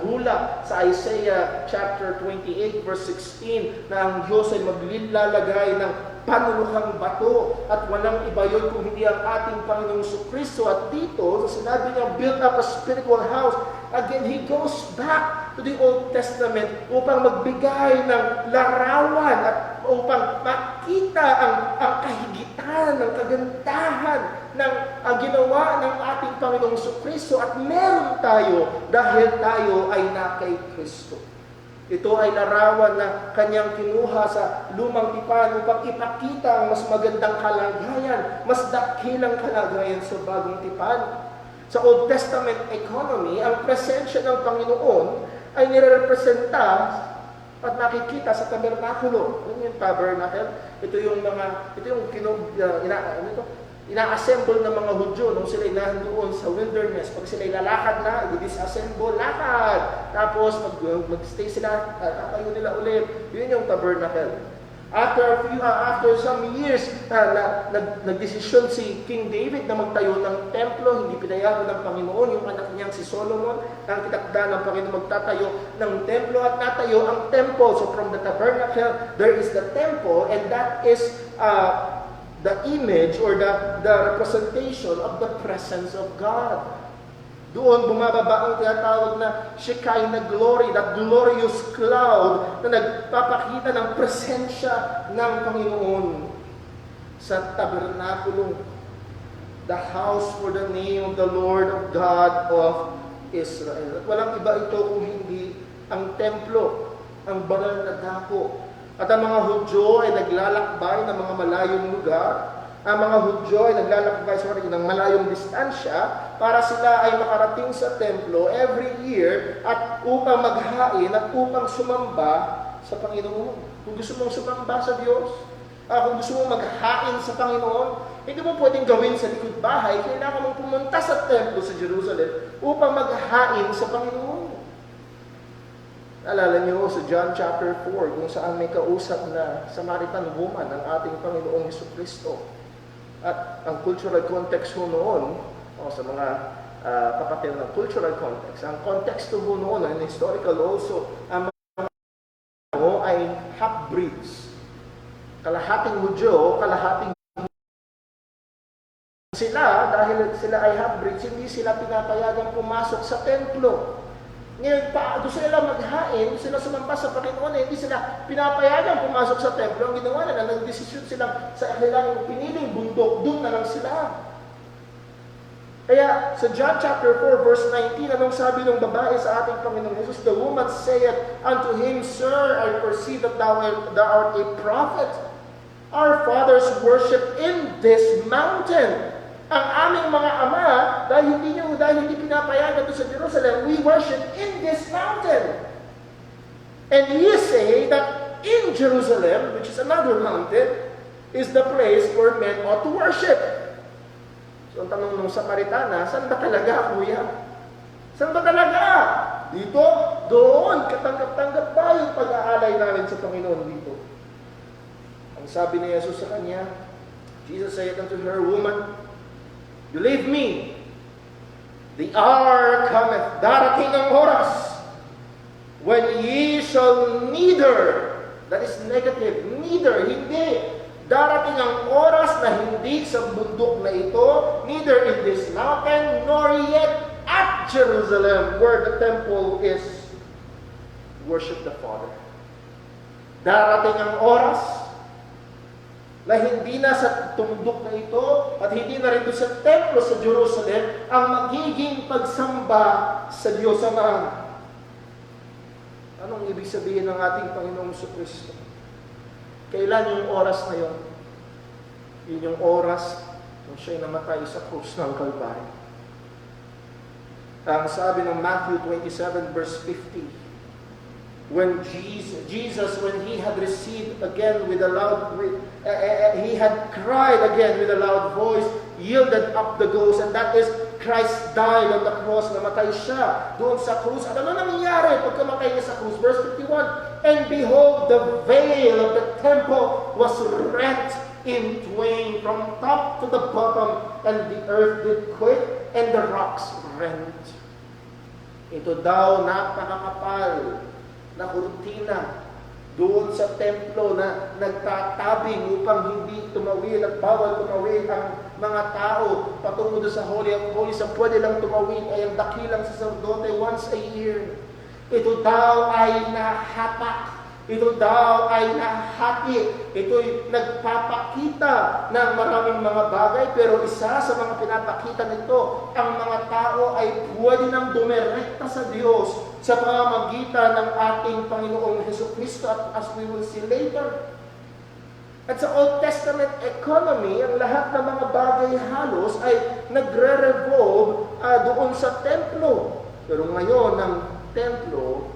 hula sa Isaiah chapter 28, verse 16, na ang Diyos ay maglilalagay ng panuluhang bato at walang iba yun kung hindi ang ating Panginoong Jesucristo. At dito, sa sinabi niya, build up a spiritual house, again, he goes back to the Old Testament upang magbigay ng larawan at upang makita ang kahigitan, ng kagandahan ng ginawa ng ating Panginoong Jesucristo, at meron tayo dahil tayo ay na kay Kristo. Ito ay larawan na kanyang kinuha sa lumang tipan upang ipakita ang mas magandang kalagayan, mas dakilang kalagayan sa bagong tipan. Sa Old Testament economy, ang presensya ng Panginoon ay nirepresenta at nakikita sa tabernakulo. Ano yung tabernacle? Ito yung ina-assemble ng mga Hudyo nung sila nandoon sa wilderness. Pag sila lalakad na, i-disassemble, lakad. Tapos mag-stay sila, tatayo nila ulit. Yun yung tabernacle. After some years, nagdesisyon si King David na magtayo ng templo. Hindi pinayagan ng Panginoon. Yung anak niyang si Solomon, ang kitakda ng Panginoon magtatayo ng templo, at natayo ang temple. So from the tabernacle, there is the temple, and that is the image or the representation of the presence of God. Doon bumababa ang tinatawag na Shekinah glory, that glorious cloud na nagpapakita ng presensya ng Panginoon sa tabernakulo, the house for the name of the Lord of God of Israel. At walang iba ito kung hindi ang templo, ang banal na dako. At ang mga Hudyo ay naglalakbay ng mga malayong lugar. Ang mga Hudyo ay naglalakbay ng malayong distansya para sila ay makarating sa templo every year at upang maghain at upang sumamba sa Panginoon. Kung gusto mong sumamba sa Diyos, kung gusto mong maghain sa Panginoon, hindi mo pwedeng gawin sa likod bahay. Kailangan mong pumunta sa templo sa Jerusalem upang maghain sa Panginoon. Alala niyo sa John chapter 4, kung saan may kausap na Samaritan woman ng ating Panginoong Jesucristo. At ang cultural context ho noon, sa mga kapatid ng cultural context, ang context ho noon, and historical also, ang mga ay half-breeds. Kalahating Hudyo, kalahating sila, dahil sila ay half-breeds, hindi sila pinapayagang pumasok sa templo. Ngayon, gusto nila maghain, gusto nila sumampa sa Panginoon, hindi sila pinapayagan pumasok sa templo. Ang ginawa nila, nag-desisyon sila sa kanilang piniling bundok, doon na lang sila. Kaya sa John chapter 4, verse 19, anong sabi ng babae sa ating Panginoon Jesus? The woman saith unto him, Sir, I perceive that thou art a prophet. Our fathers worship in this mountain. Ang aming mga ama, dahil hindi pinapayagan doon sa Jerusalem, we worship in this mountain. And ye say that in Jerusalem, which is another mountain, is the place where men ought to worship. So ang tanong ng Samaritana, saan ba talaga, kuya? Saan ba talaga? Dito? Doon? Katanggap-tanggap ba yung pag-aalay namin sa Panginoon dito? Ang sabi ni Jesus sa kanya, Jesus said unto her, Woman, believe me, the hour cometh, darating ang oras, when ye shall neither, that is negative, neither, hindi, darating ang oras na hindi sa bundok na ito, neither in this mountain, nor yet at Jerusalem, where the temple is, worship the Father. Darating ang oras, na hindi na sa tundok na ito at hindi na rin doon sa templo sa Jerusalem ang magiging pagsamba sa Diyos Ama. Anong ibig sabihin ng ating Panginoong Jesucristo? Kailan yung oras na yun? Yun yung oras nung siya'y namatay sa krus ng Kalbaryo. Ang sabi ng Matthew 27 verse 50, when Jesus, when he had received again with a loud, he had cried again with a loud voice, yielded up the ghost, and that is, Christ died on the cross, namatay siya doon sa krus. At ano nangyari pag kamatay niya sa krus? Verse 51, and behold, the veil of the temple was rent in twain from top to the bottom, and the earth did quake, and the rocks rent. Ito daw napakakapal na kurtina doon sa templo na nagtatabing upang hindi tumawid at bawal tumawid ang mga tao patungo doon sa Holy of Holies. Ang pwede lang tumawid ay ang dakilang saserdote once a year. Ito daw ay nahapak. Ito daw ay nahati. Ito'y nagpapakita ng maraming mga bagay, pero isa sa mga pinapakita nito, ang mga tao ay pwede nang dumirekta sa Diyos sa pamamagitan ng ating Panginoong Jesucristo, at as we will see later. At sa Old Testament economy, ang lahat ng mga bagay halos ay nagre-revolve doon sa templo. Pero ngayon, ang templo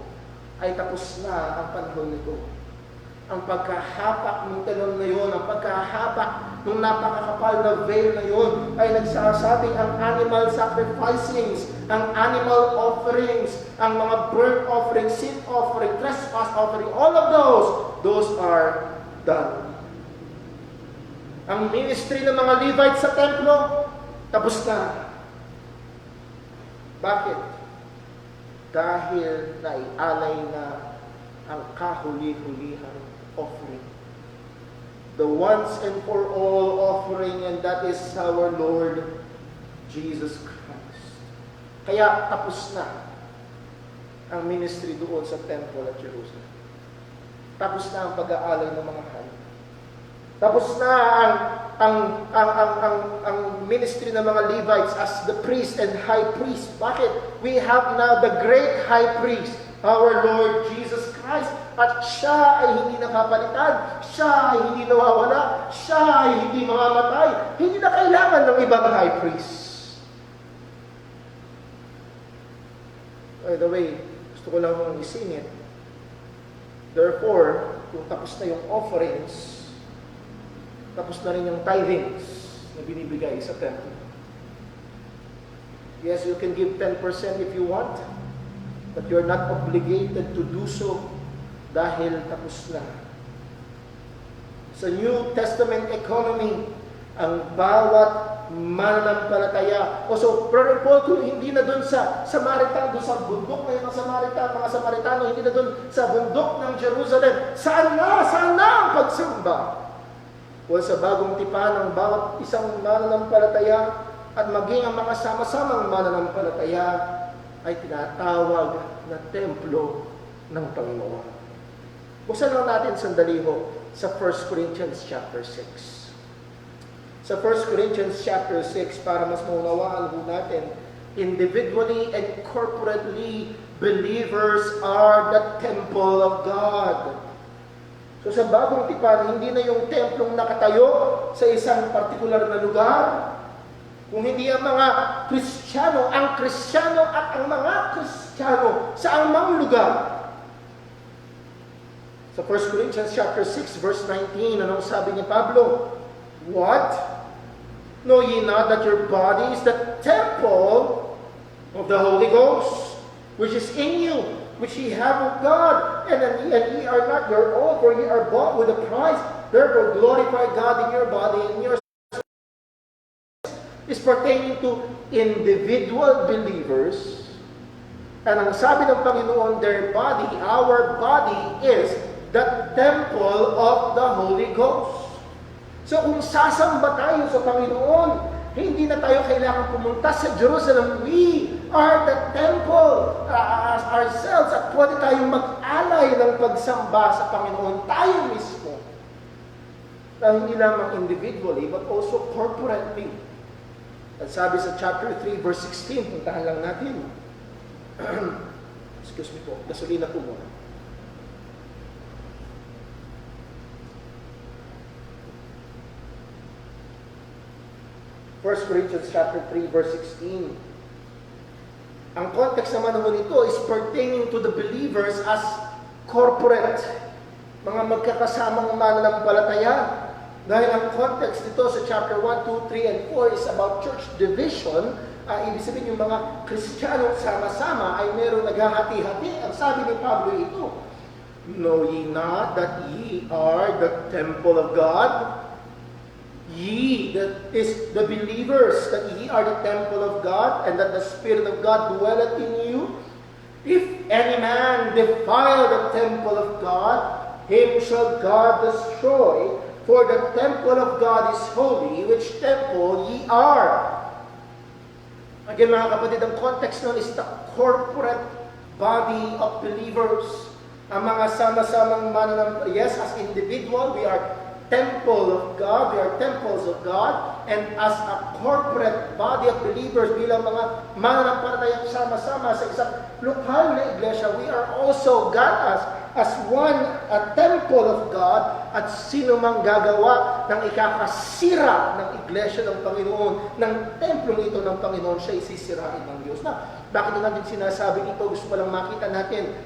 ay tapos na ang panahon nito. Ang pagkahapak ng talon na yun, ang pagkahapak ng napakakapal na veil na yun, ay nagsasabing ang animal sacrificings, ang animal offerings, ang mga burnt offering, sin offering, trespass offering, all of those are done. Ang ministry ng mga Levites sa templo, tapos na. Bakit? Dahil naialay na ang kahuli-hulihang offering. The once and for all offering, and that is our Lord Jesus Christ. Kaya tapos na ang ministry doon sa temple at Jerusalem. Tapos na ang pag-aalay ng mga hayop. Tapos na ang ministry ng mga Levites as the priest and high priest. Bakit? We have now the great high priest, our Lord Jesus Christ. At siya ay hindi napapalitan, siya ay hindi nawawala, siya ay hindi mamamatay. Hindi na kailangan ng ibang high priest. By the way, gusto ko lang mong isingit. Therefore, kung tapos na yung offerings, tapos na rin yung tithings na binibigay sa temple. Yes, you can give 10% if you want, but you're not obligated to do so dahil tapos na. Sa New Testament economy, ang bawat mananampalataya, so Brother Paul, kung hindi na doon sa Samaritan, doon sa bundok na yung mga Samaritano, hindi na doon sa bundok ng Jerusalem, saan na ang pagsamba? O sa bagong tipan ng bawat isang mananampalataya at maging ang mga sama-samang mananampalataya ay tinatawag na templo ng Panginoon. Buksan lang natin sandali ho sa 1 Corinthians chapter 6. Sa 1 Corinthians chapter 6, para mas maunawaan ho natin, individually and corporately, believers are the temple of God. So sa bagong tipan, hindi na yung templong nakatayo sa isang partikular na lugar, kung hindi ang mga Kristiyano, ang Kristiyano at ang mga Kristiyano sa anumang lugar. Sa 1 Corinthians chapter 6 verse 19, anong sabi ni Pablo? What? Know ye not that your body is the temple of the Holy Ghost, which is in you, which ye have of God, and ye are not your own, for ye are bought with a price. Therefore glorify God in your body, and your is pertaining to individual believers. And ang sabi ng Panginoon, their body, our body, is the temple of the Holy Ghost. So kung sasamba tayo sa Panginoon, hindi na tayo kailangan pumunta sa Jerusalem. We are the temple ourselves, at pwede tayong mag-alay ng pagsamba sa Panginoon tayo mismo. na hindi lamang individually, but also corporately. At sabi sa chapter 3, verse 16, puntahan lang natin. Excuse me po, gasolina po muna. First Corinthians chapter 3, verse 16. Ang context naman naman ito is pertaining to the believers as corporate, mga magkakasamang mananampalataya. Dahil ang context dito sa chapter 1, 2, 3, and 4 is about church division. Ibig sabihin yung mga Kristiyano sama-sama ay merong naghahati-hati. Ang sabi ni Pablo ito, know ye not that ye are the temple of God? Ye, that is the believers, that ye are the temple of God, and that the Spirit of God dwelleth in you. If any man defile the temple of God, him shall God destroy. For the temple of God is holy, which temple ye are. Again, mga kapatid, ang context nun is the corporate body of believers. Ang mga sama-samang mananampalataya, yes, as individual, we are temple of God, we are temples of God, and as a corporate body of believers, bilang mga mananampalatayang sama-sama sa isang lokal na iglesia, we are also God as one, a temple of God, at sino mang gagawa ng ikakasira ng iglesia ng Panginoon, ng templong ito ng Panginoon, siya isisirain ng Diyos. Na, bakit natin sinasabi ito? Gusto ko lang makita natin.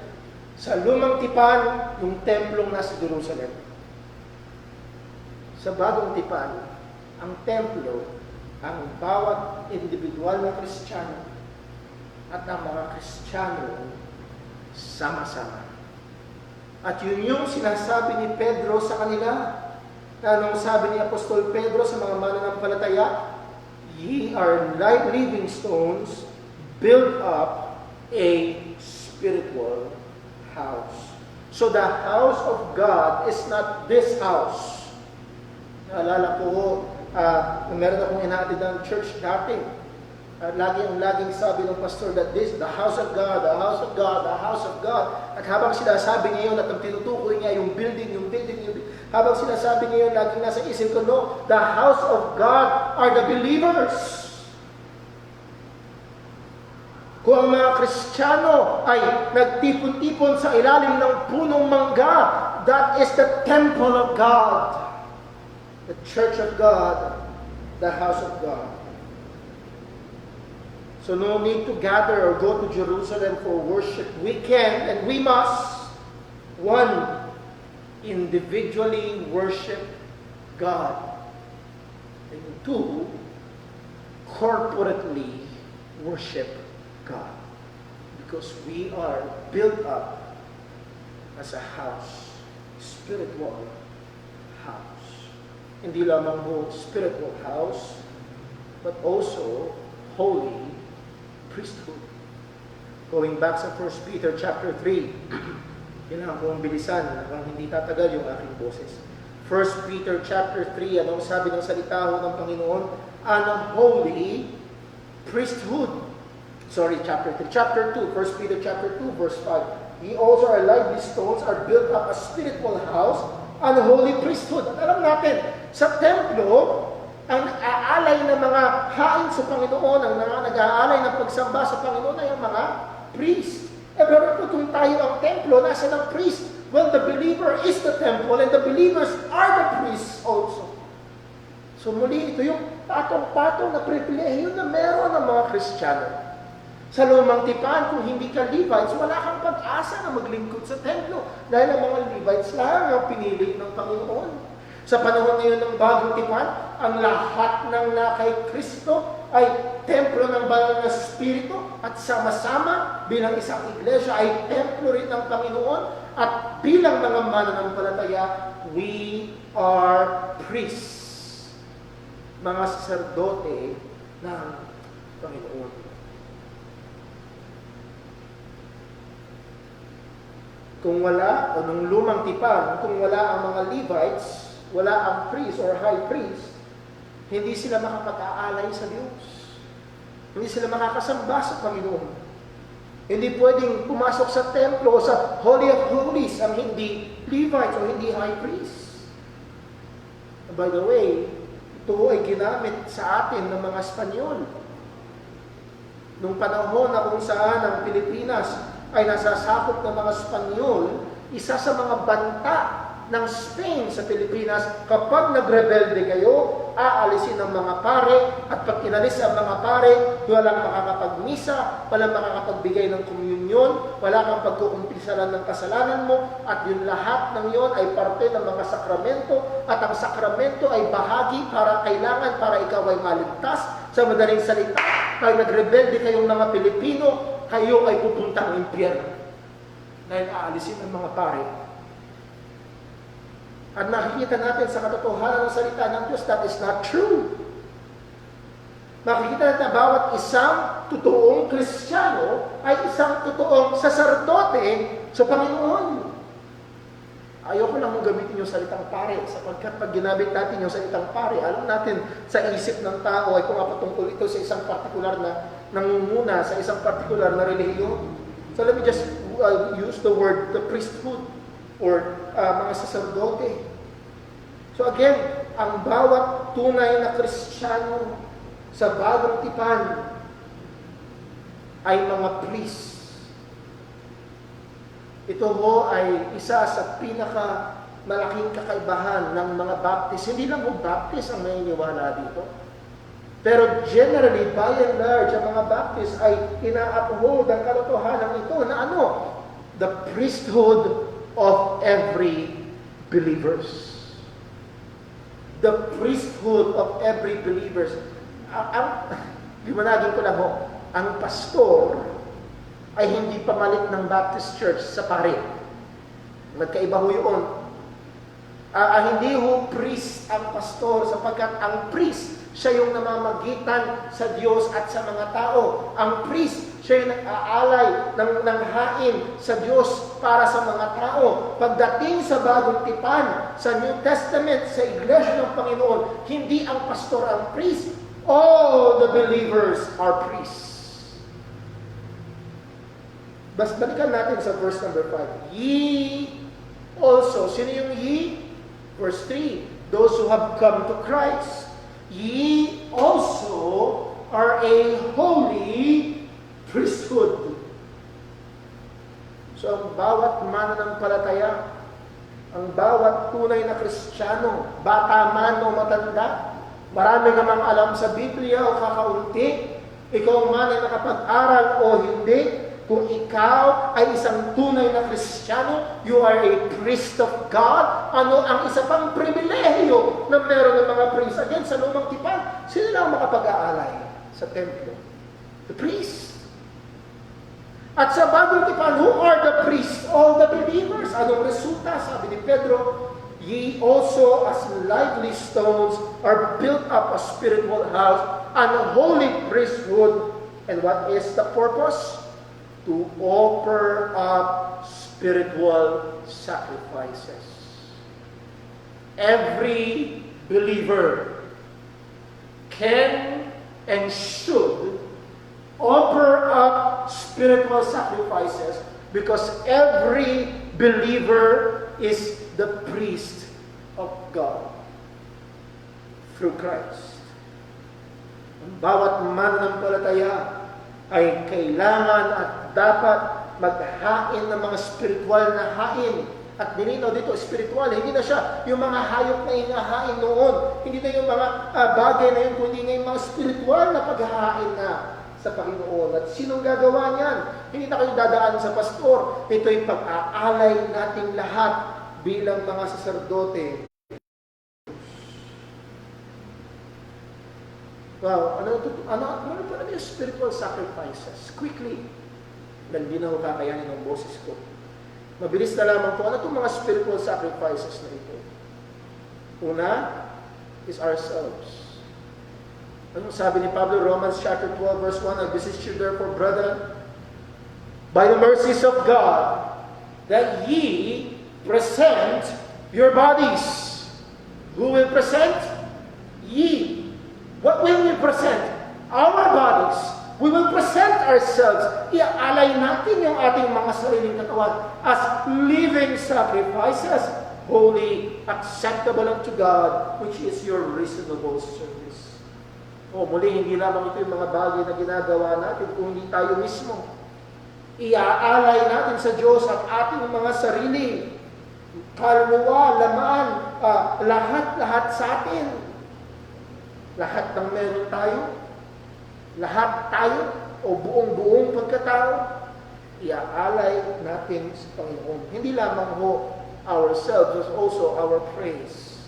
Sa lumang tipan, yung templong nasa Jerusalem. Sa bagong tipan, ang templo, ang bawat individual na Kristiyano at ang mga Kristiyano sama-sama. At yun yung sinasabi ni Pedro sa kanila. Anong sabi ni Apostol Pedro sa mga mananampalataya? Ye are like living stones, build up a spiritual house. So the house of God is not this house. Naalala ko, meron akong inaatid ng church dati. Laging sabi ng pastor that this, the house of God, the house of God, the house of God. At habang sinasabi niya yun at ang tinutukoy niya yung building. Habang sinasabi niya yun, laging nasa isip ko, no, the house of God are the believers. Kung ang mga Kristiyano ay nagtipon-tipon sa ilalim ng punong mangga, that is the temple of God. The church of God, the house of God. So no need to gather or go to Jerusalem for worship. We can and we must, one, individually worship God. And two, corporately worship God. Because we are built up as a house, spiritual house. Hindi lamang mo spiritual house, but also holy priesthood. Going back sa 1 Peter chapter 3, kailangan kong bilisan, kung hindi tatagal yung aking boses. 1 Peter chapter 3, anong sabi ng salita ng Panginoon? An holy priesthood. Chapter 3. Chapter 2, 1 Peter chapter 2, verse 5. Ye also are lively stones, are built up a spiritual house, an holy priesthood. At alam natin, sa templo, ang nag-aalay ng mga hain sa Panginoon, ang nag-aalay ng pagsamba sa Panginoon ay ang mga priest. Pero kung tayo ang templo, nasa ng priest? Well, the believer is the temple and the believers are the priests also. So muli, ito yung patong-patong na pribilehiyo na meron ng mga Kristiyano. Sa lumang tipan, kung hindi ka Levites, wala kang pag-asa na maglingkod sa templo. Dahil ang mga Levites lang ang pinili ng Panginoon. Sa panahon ngayon ng bagong tipan, ang lahat ng nakay Kristo ay templo ng banal na Espiritu at sama-sama bilang isang iglesia ay templo rin ng Panginoon at bilang mga mananampalataya, we are priests, mga saserdote ng Panginoon. Kung wala, o nung lumang tipan, kung wala ang mga Levites, wala ang priest or high priest, hindi sila makapag-aalay sa Diyos. Hindi sila makakasamba sa Panginoon. Hindi pwedeng pumasok sa templo o sa Holy of Holies ang hindi Levites o hindi high priest. By the way, ito ay ginamit sa atin ng mga Espanyol. Nung panahon na kung saan ang Pilipinas ay nasasakop ng mga Espanyol, isa sa mga banta ng Spain sa Pilipinas, kapag nagrebelde kayo, aalisin ng mga pare, at pag inalis ang mga pare, walang makakapagmisa, walang makakapagbigay ng komunyon, wala kang pagkukumpisalan ng kasalanan mo, at yun lahat ng yon ay parte ng mga sakramento, at ang sakramento ay bahagi para kailangan para ikaw ay maligtas. Sa madaling salita, pag nagrebelde kayong mga Pilipino, kayo ay pupuntang impyerno. Dahil aalisin ng mga pare. At nakikita natin sa katotohanan ng salita ng Diyos, that is not true. Makikita natin na bawat isang totoong Kristiyano ay isang totoong saserdote sa Panginoon. Ayoko lang mong gamitin yung salitang pare, sapagkat pag ginamit natin yung salitang pare, alam natin sa isip ng tao ay kung patungkol ito sa isang partikular na nangunguna, sa isang partikular na relihiyon. So let me just use the word, the priesthood, or mga saserdote. So again, ang bawat tunay na Kristiyano sa Bagong Tipan ay mga priest. Ito ho ay isa sa malaking kakaibahan ng mga Baptist. Hindi lang ho Baptist ang naniniwala dito. Pero generally, by and large, ang mga Baptist ay ina-uphold ang katotohanan ito na ano? The priesthood of every believers. The priesthood of every believers. Liwanagin ko lang ho, ang pastor ay hindi pamalit ng Baptist Church sa pare. Magkaiba ho yun. Hindi ho priest ang pastor, sapagkat ang priest, siya yung namamagitan sa Diyos at sa mga tao. Ang priest, siya yung nag-aalay ng hain sa Diyos para sa mga tao. Pagdating sa Bagong Tipan, sa New Testament, sa Iglesia ng Panginoon, hindi ang pastor ang priest. All the believers are priests. Balikan natin sa verse number 5. Ye also, sino yung ye? Verse 3, those who have come to Christ. Ye also are a holy priesthood. So ang bawat mananampalataya, ang bawat tunay na Kristiyano, bata man o matanda, marami ka mang alam sa Biblia o kakaunti, ikaw man ay nakapag-aral o hindi, kung ikaw ay isang tunay na Kristiyano, you are a priest of God. Ano ang isa pang pribilehiyo na meron ng mga priest? Again, sa Lumang Tipan, sino lang makapag-aalay sa templo? The priest. At sa Bagong Tipan, who are the priests? All the believers. Anong resulta? Sabi ni Pedro, ye also as lively stones are built up a spiritual house and a holy priesthood. And what is the purpose? To offer up spiritual sacrifices. Every believer can and should offer up spiritual sacrifices because every believer is the priest of God through Christ. Ang bawat mananampalataya ay kailangan at dapat maghain ng mga spiritual na hain. At nilinaw dito, spiritual, hindi na siya yung mga hayop na inahain noon. Hindi na yung mga bagay na yun, kundi na yung mga spiritual na paghahain na sa Panginoon. At sinong gagawa niyan? Hindi na kayo dadaan sa pastor. Ito'y pag-aalay nating lahat bilang mga saserdote. Wow, ano pa yung spiritual sacrifices? Quickly, hindi na ako kakayanin ng boses ko. Mabilis na lamang po, ano itong mga spiritual sacrifices na ito? Una is ourselves. Anong sabi ni Pablo, Romans chapter 12, verse 1, I beseech you therefore, brethren, by the mercies of God, that ye present your bodies. Who will present? Ye. What will we present? Our bodies. We will present ourselves. Iaalay natin yung ating mga sariling katawan as living sacrifices, holy acceptable unto God, which is your reasonable service. O muli, hindi lamang ito yung mga bagay na ginagawa natin kung hindi tayo mismo. Iaalay natin sa Diyos ang ating mga sarili. Kaluluwa, laman, lahat sa atin. Lahat ng meron tayo, lahat tayo, o buong-buong pagkatao, iaalay natin sa Panginoon. Hindi lamang ho ourselves, but also our praise.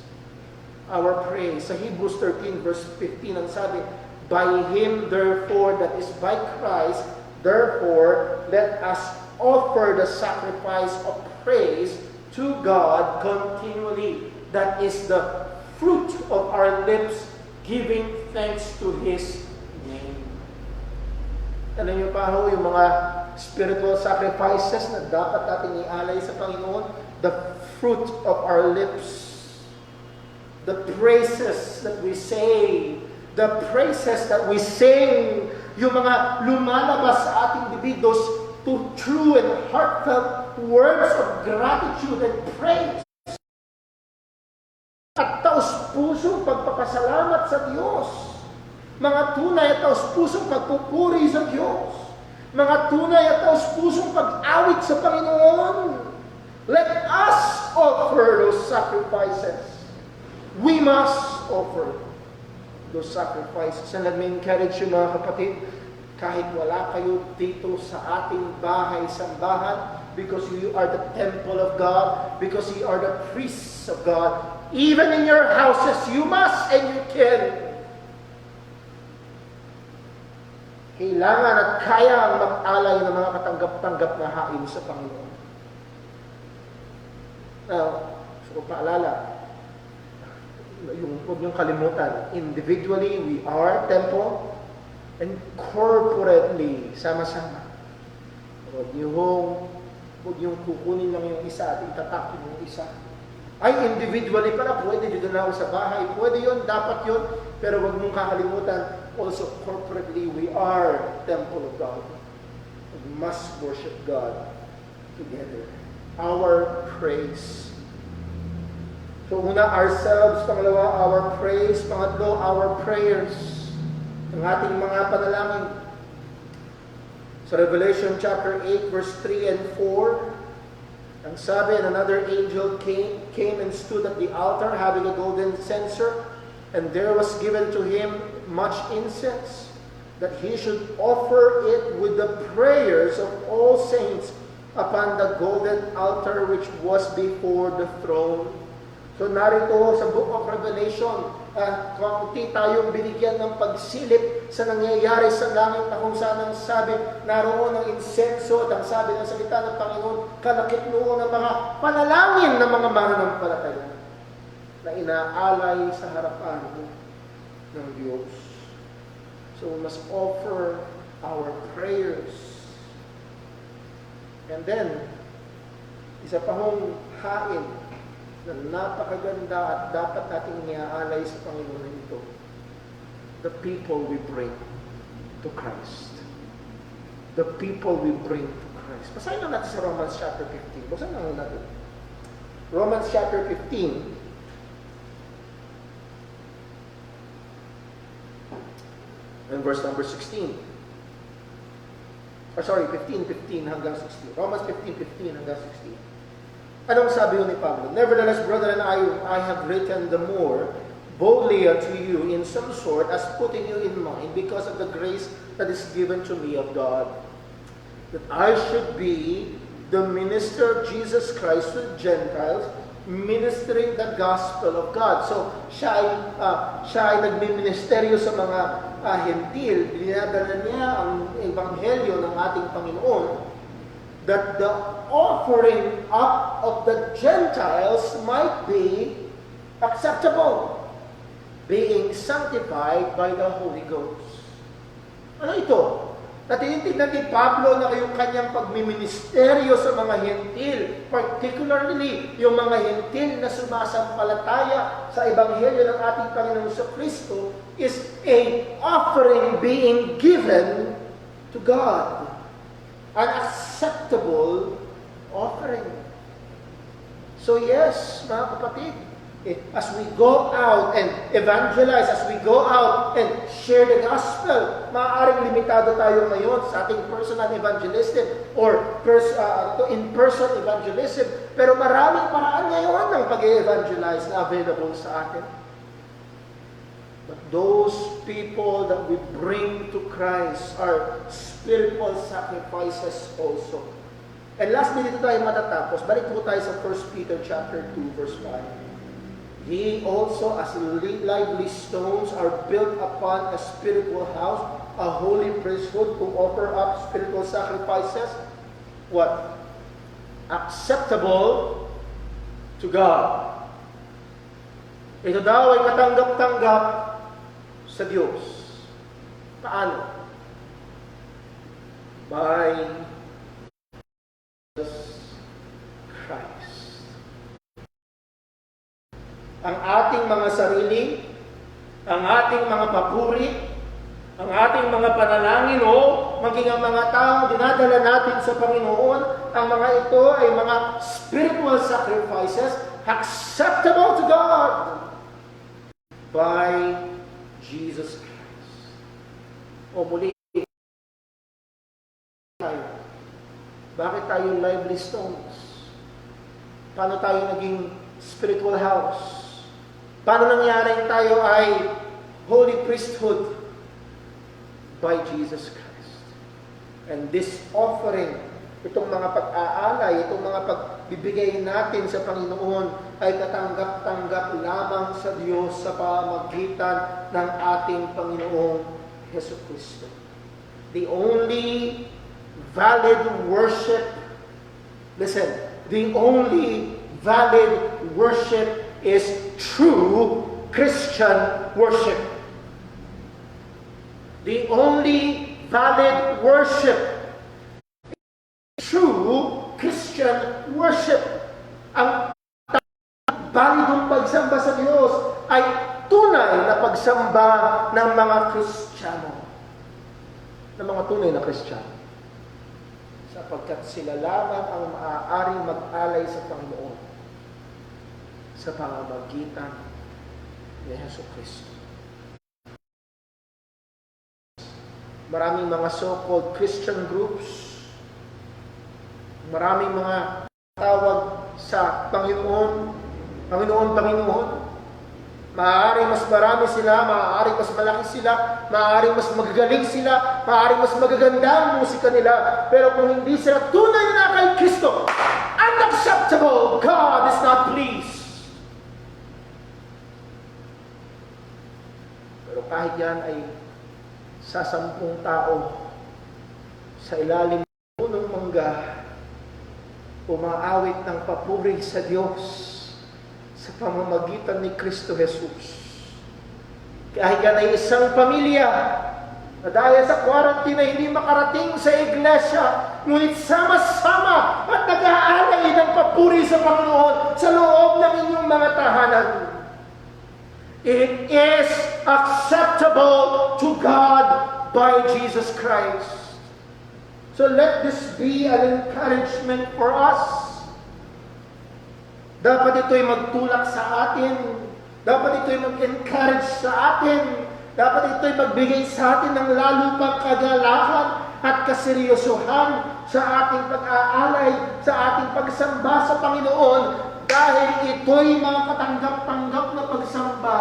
Our praise. Sa Hebrews 13 verse 15, ang sabi, by Him, therefore, that is by Christ, therefore, let us offer the sacrifice of praise to God continually. That is the fruit of our lips, giving thanks to His name. Alam niyo pa ho, yung mga spiritual sacrifices na dapat natin ialay sa Panginoon, the fruit of our lips, the praises that we say, the praises that we sing, yung mga lumalabas sa ating bibig, those true and heartfelt words of gratitude and praise. At taos-pusong pagpapasalamat sa Diyos. Mga tunay at taos-pusong pagpupuri sa Diyos. Mga tunay at taos-pusong pag-awit sa Panginoon. Let us offer those sacrifices. We must offer those sacrifices. And let me encourage you mga kapatid, kahit wala kayo dito sa ating bahay-sambahan, because you are the temple of God, because you are the priests of God, even in your houses, you must and you can. Kailangan at kaya ang mag-alay ng mga katanggap-tanggap na hain sa Panginoon. Now, so paalala, huwag niyong kalimutan, individually, we are temple, and corporately, sama-sama. Huwag niyong kukunin lang yung isa at itatakin yung isa. Ay, individually pala, pwede dito na ako sa bahay. Pwede yun, dapat yun. Pero huwag mong kakalimutan, also corporately, we are temple of God. We must worship God together. Our praise. So una, ourselves. Pangalawa, our praise. Pangatlo, our prayers. Ang ating mga panalangin. Sa Revelation chapter 8, verse 3 and 4, ang sabi, and another angel came and stood at the altar, having a golden censer, and there was given to him much incense, that he should offer it with the prayers of all saints upon the golden altar which was before the throne. So narito sa Book of Revelation, kaunti tayong binigyan ng pagsilip sa nangyayari sa langit na kung saan ang sabi, naroon ang insenso at ang sabi ng salita ng Panginoon, kalakip noon ng mga panalangin ng mga mananampalataya na inaalay sa harapan ng Diyos. So we must offer our prayers. And then, isa pa hong hain na napakaganda at dapat nating iaalay sa Panginoon ito. The people we bring to Christ. The people we bring to Christ. Basahin lang natin sa Romans chapter 15. Basahin lang natin. Romans chapter 15. And verse number 16. 15 hanggang 16. Romans 15 hanggang 16. Anong sabi ni Pablo? Nevertheless, brethren, I have written the more boldly unto you in some sort, as putting you in mind, because of the grace that is given to me of God, that I should be the minister of Jesus Christ to the Gentiles, ministering the gospel of God. So, siya ay nagmiministeryo sa mga hentil. Dinadala niya ang ebanghelyo ng ating Panginoon, that the offering up of the Gentiles might be acceptable, being sanctified by the Holy Ghost. Ano ito? Natinitignan ni Pablo na yung kanyang pagmiministeryo sa mga hentil, particularly yung mga hentil na sumasampalataya sa ebanghelyo ng ating Panginoon sa Kristo, is a offering being given to God. An acceptable offering. So yes, mga kapatid, As we go out and evangelize, as we go out and share the gospel, maaaring limitado tayo ngayon sa ating personal evangelism or in-person evangelism. Pero maraming paraan ngayon ng pag-evangelize na available sa atin. But those people that we bring to Christ are spiritual sacrifices also. And lastly, dito tayo matatapos. Balik po tayo sa 1 Peter chapter 2, verse 5. Ye also as lively stones are built upon a spiritual house, a holy priesthood to offer up spiritual sacrifices. What? Acceptable to God. Ito daw ay katanggap-tanggap sa Diyos. Paano? By Jesus Christ. Ang ating mga sarili, ang ating mga papuri, ang ating mga panalangin o maging ang mga taong dinadala natin sa Panginoon, ang mga ito ay mga spiritual sacrifices acceptable to God by Jesus Christ. O muli tayo. Bakit tayo lively stones? Paano tayo naging spiritual house? Paano nangyari tayo ay holy priesthood? By Jesus Christ. And this offering, itong mga pag-aalay, itong mga pagbibigay natin sa Panginoon ay katanggap-tanggap lamang sa Diyos sa pamamagitan ng ating Panginoong Hesus Kristo. The only valid worship, listen, the only valid worship is true Christian worship. The only valid worship is true Christian worship. Ang validong pagsamba sa Diyos ay tunay na pagsamba ng mga Kristiyano. Ng mga tunay na Kristiyano. Sapagkat sila lamang ang maaaring mag-alay sa Panginoon sa pamamagitan ni Hesus Kristo. Maraming mga so-called Christian groups, maraming mga tawag sa Panginoon, Panginoon. Maaaring mas marami sila, maaaring mas malaki sila, maaaring mas magagaling sila, maaaring mas magaganda ang musika nila. Pero kung hindi sila tunay na kay Kristo, unacceptable, God is not pleased. Pero kahit yan ay sa 10 tao sa ilalim ng punong mangga, umaawit ng papuri sa Diyos sa pamamagitan ni Kristo Jesus. Kahit yan ay isang pamilya na dahil sa quarantine ay hindi makarating sa iglesia, ngunit sama-sama at nag-aalay ng papuri sa Panginoon sa loob ng inyong mga tahanan. It is acceptable to God by Jesus Christ. So let this be an encouragement for us. Dapat ito'y magtulak sa atin. Dapat ito'y mag-encourage sa atin. Dapat ito'y magbigay sa atin ng lalo pang kagalakan at kaseryosohan sa ating pag-aalay, sa ating pagsamba sa Panginoon. Dahil ito'y mga katanggap-tanggap na pagsamba.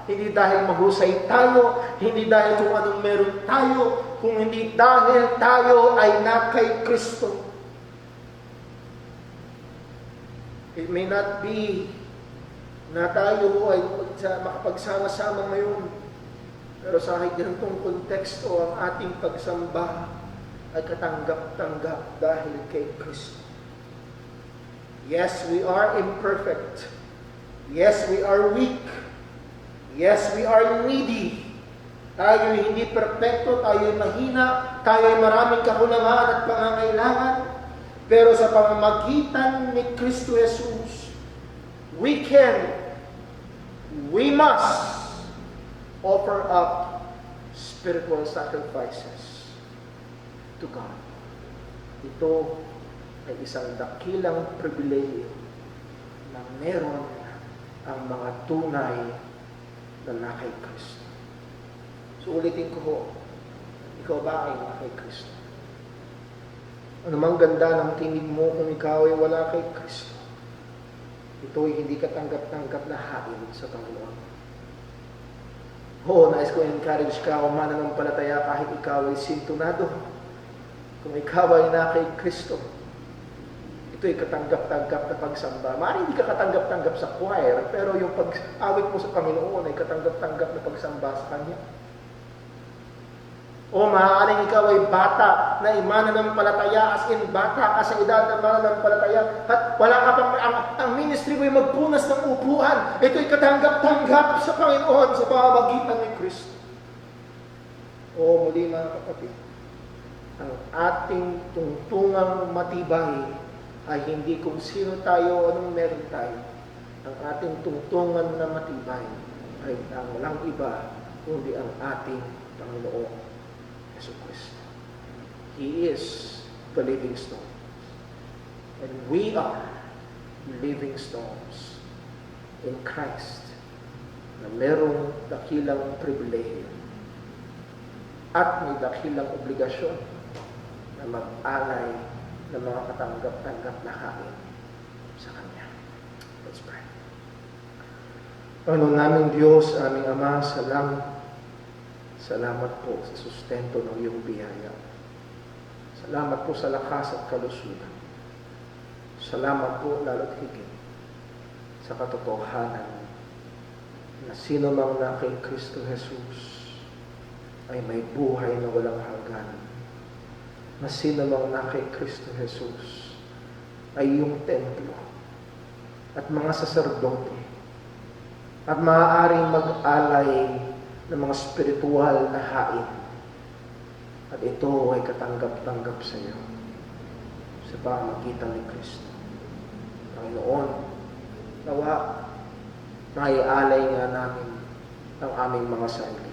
Hindi dahil mahusay tayo, hindi dahil kung anong meron tayo, kung hindi dahil tayo ay na kay Kristo. It may not be na tayo ay makapagsama-sama ngayon. Pero sa ganitong konteksto, ang ating pagsamba ay katanggap-tanggap dahil kay Kristo. Yes, we are imperfect. Yes, we are weak. Yes, we are needy. Tayo ay hindi perfecto, tayo ay mahina, tayo ay maraming kakulangan at pangangailangan. Pero sa pamamagitan ni Kristo Jesus, we must offer up spiritual sacrifices to God. Ito ay isang dakilang pribilehiyo na meron ang mga tunay na na kay Kristo. So ulitin ko ho, ikaw ba ay na kay Kristo? Ano mang ganda ng tinig mo kung ikaw ay wala kay Kristo, ito ay hindi katanggap-tanggap na hain sa Panginoon. Oo, nais ko encourage ka o mananampalataya kahit ikaw ay sintonado. Kung ikaw ay na kay Kristo, ito ay katanggap-tanggap na pagsamba. Maaaring hindi ka katanggap-tanggap sa choir, pero yung pag-awit mo sa Panginoon ay katanggap-tanggap na pagsamba sa Kanya. O maaaring ikaw ay bata na mananampalataya, as in bata ka sa edad na mananampalataya, at wala ka pang, ang ministry mo ay magpunas ng upuan. Ito ay katanggap-tanggap sa Panginoon sa pamamagitan ni Kristo. O muli mga kapatid, ang ating tungtungang matibay ay hindi kung sino tayo, anong meron tayo. Ang ating tungtungan na matibay ay ang walang iba kundi ang ating Panginoon Yesu Kristo. He is the living stone. And we are living stones in Christ na merong dakilang pribilehiyo at may dakilang obligasyon na mag-alay ng mga katanggap-tanggap na hain sa Kanya. Let's pray. Panginoon naming Diyos, aming Ama, salamat po sa sustento ng iyong biyaya. Salamat po sa lakas at kalusugan. Salamat po lalo't higit sa katotohanan na sino mang na kay Kristo Jesus ay may buhay na walang hanggan. Na sino mang na kay Kristo Jesus ay yung templo at mga saserdote at maaaring mag-alay ng mga spiritual na hain. At ito ay katanggap-tanggap sa iyo sa pamamagitan ni Kristo. Panginoon, nawa, maialay nga namin ang aming mga sarili.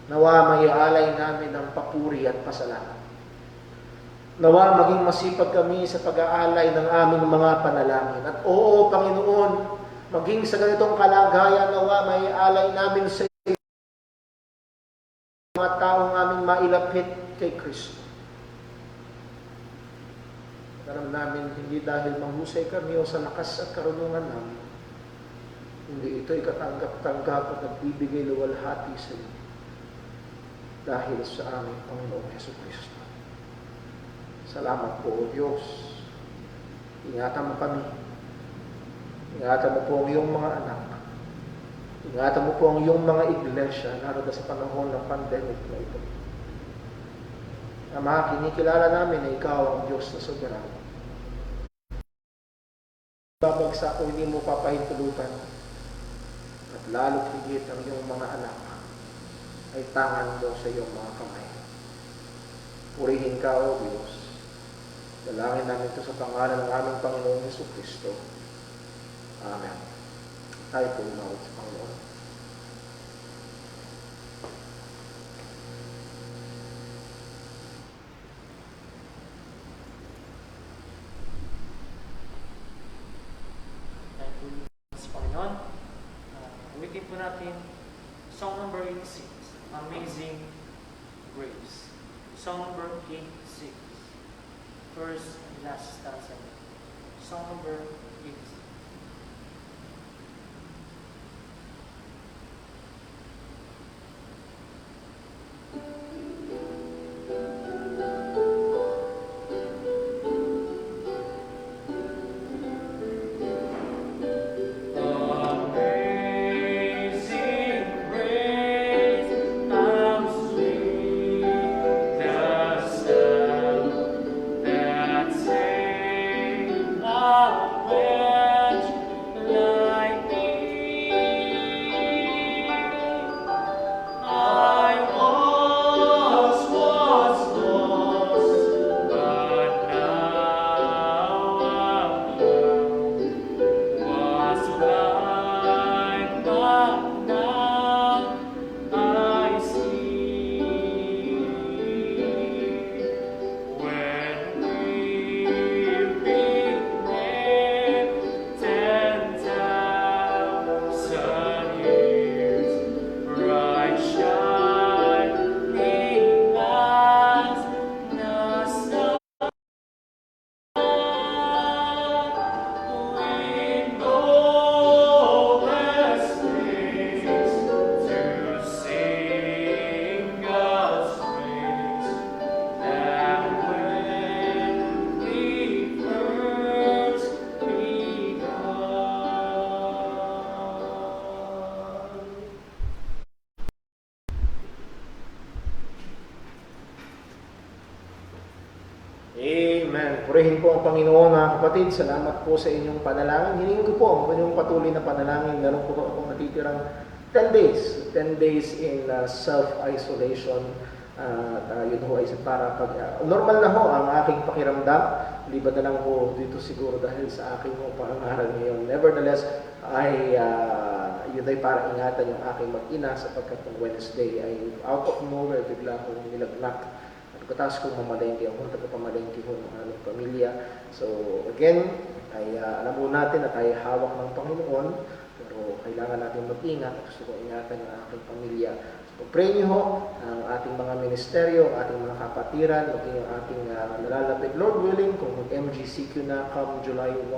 Nawa, maialay namin ang papuri at pasalamat. Nawa, maging masipag kami sa pag-aalay ng aming mga panalangin. At oo, Panginoon, maging sa ganitong kalagayan, nawa, maialay namin sa mga taong aming mailapit kay Kristo. Alam namin, hindi dahil mahusay kami o sa lakas at karunungan namin, hindi ito'y katanggap-tanggap at nagbibigay luwalhati sa iyo dahil sa aming Panginoong Yesu Kristo. Salamat po, O Diyos. Ingatan mo kami. Ingatan mo po ang iyong mga anak. Ingatan mo po ang iyong mga iglesia, lalo na sa panahon ng pandemic na ito. Ama, kinikilala namin na ikaw ang Diyos na soberano. Babagsak o hindi mo papahintulutan, at lalo higit ang iyong mga anak ay tangan mo sa iyong mga kamay. Purihin ka, O Diyos. Dalangin namin ito sa pangalan ng aming Panginoong Yesu Kristo. Amen. Tayo po umawit sa Panginoon. Tayo po sa Panginoon. Ulitin po natin song number 86, Amazing Grace. Song number 86, first and last stanza. Song number 86. Where Amen. Purihin po ang Panginoon, mga kapatid. Salamat po sa inyong panalangin. Hilingin ko po ang inyong patuloy na panalangin. Meron po akong natitirang 10 days. 10 days in self-isolation. Yun ho ay para pag... normal na ho ang aking pakiramdam. Liban na lang ho dito siguro dahil sa aking pangaral ngayon. Nevertheless, yun ay para ingatan yung aking mag-ina sapagkat ng Wednesday ay out of nowhere bigla akong nilagnak. Pagkatas kong mamalengke, ang taga-pamalengke ko ng aming pamilya. So again, ay alam mo natin na tayo hawak ng Panginoon, pero kailangan natin mag-ingat. Gusto ko ingatan ang aking pamilya. So pray niyo ho ang ating mga ministeryo, ang ating mga kapatiran, maging ang ating nalalapit. Lord willing, kung mag-MGCQ na come July 1,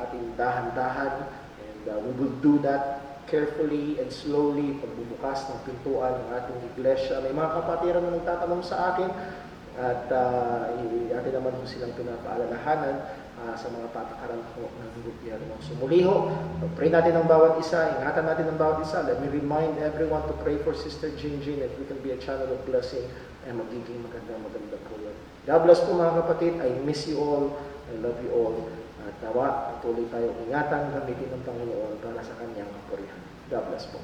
ating dahan-dahan, and we will do that carefully and slowly, pagbubukas ng pintuan ng ating iglesia. May mga kapatiran na nagtatanong sa akin at atin naman po silang pinapaalalahanan sa mga patakaran ko ng gobyerno. So muli ho, pray natin ang bawat isa, ingatan natin ang bawat isa. Let me remind everyone to pray for Sister Jinjin if we can be a channel of blessing and magiging maganda po yun. God bless po mga kapatid. I miss you all. I love you all. At nawa, patuloy tayo ingatan, gamitin ng Panginoon para sa kanyang kapurihan. God bless po.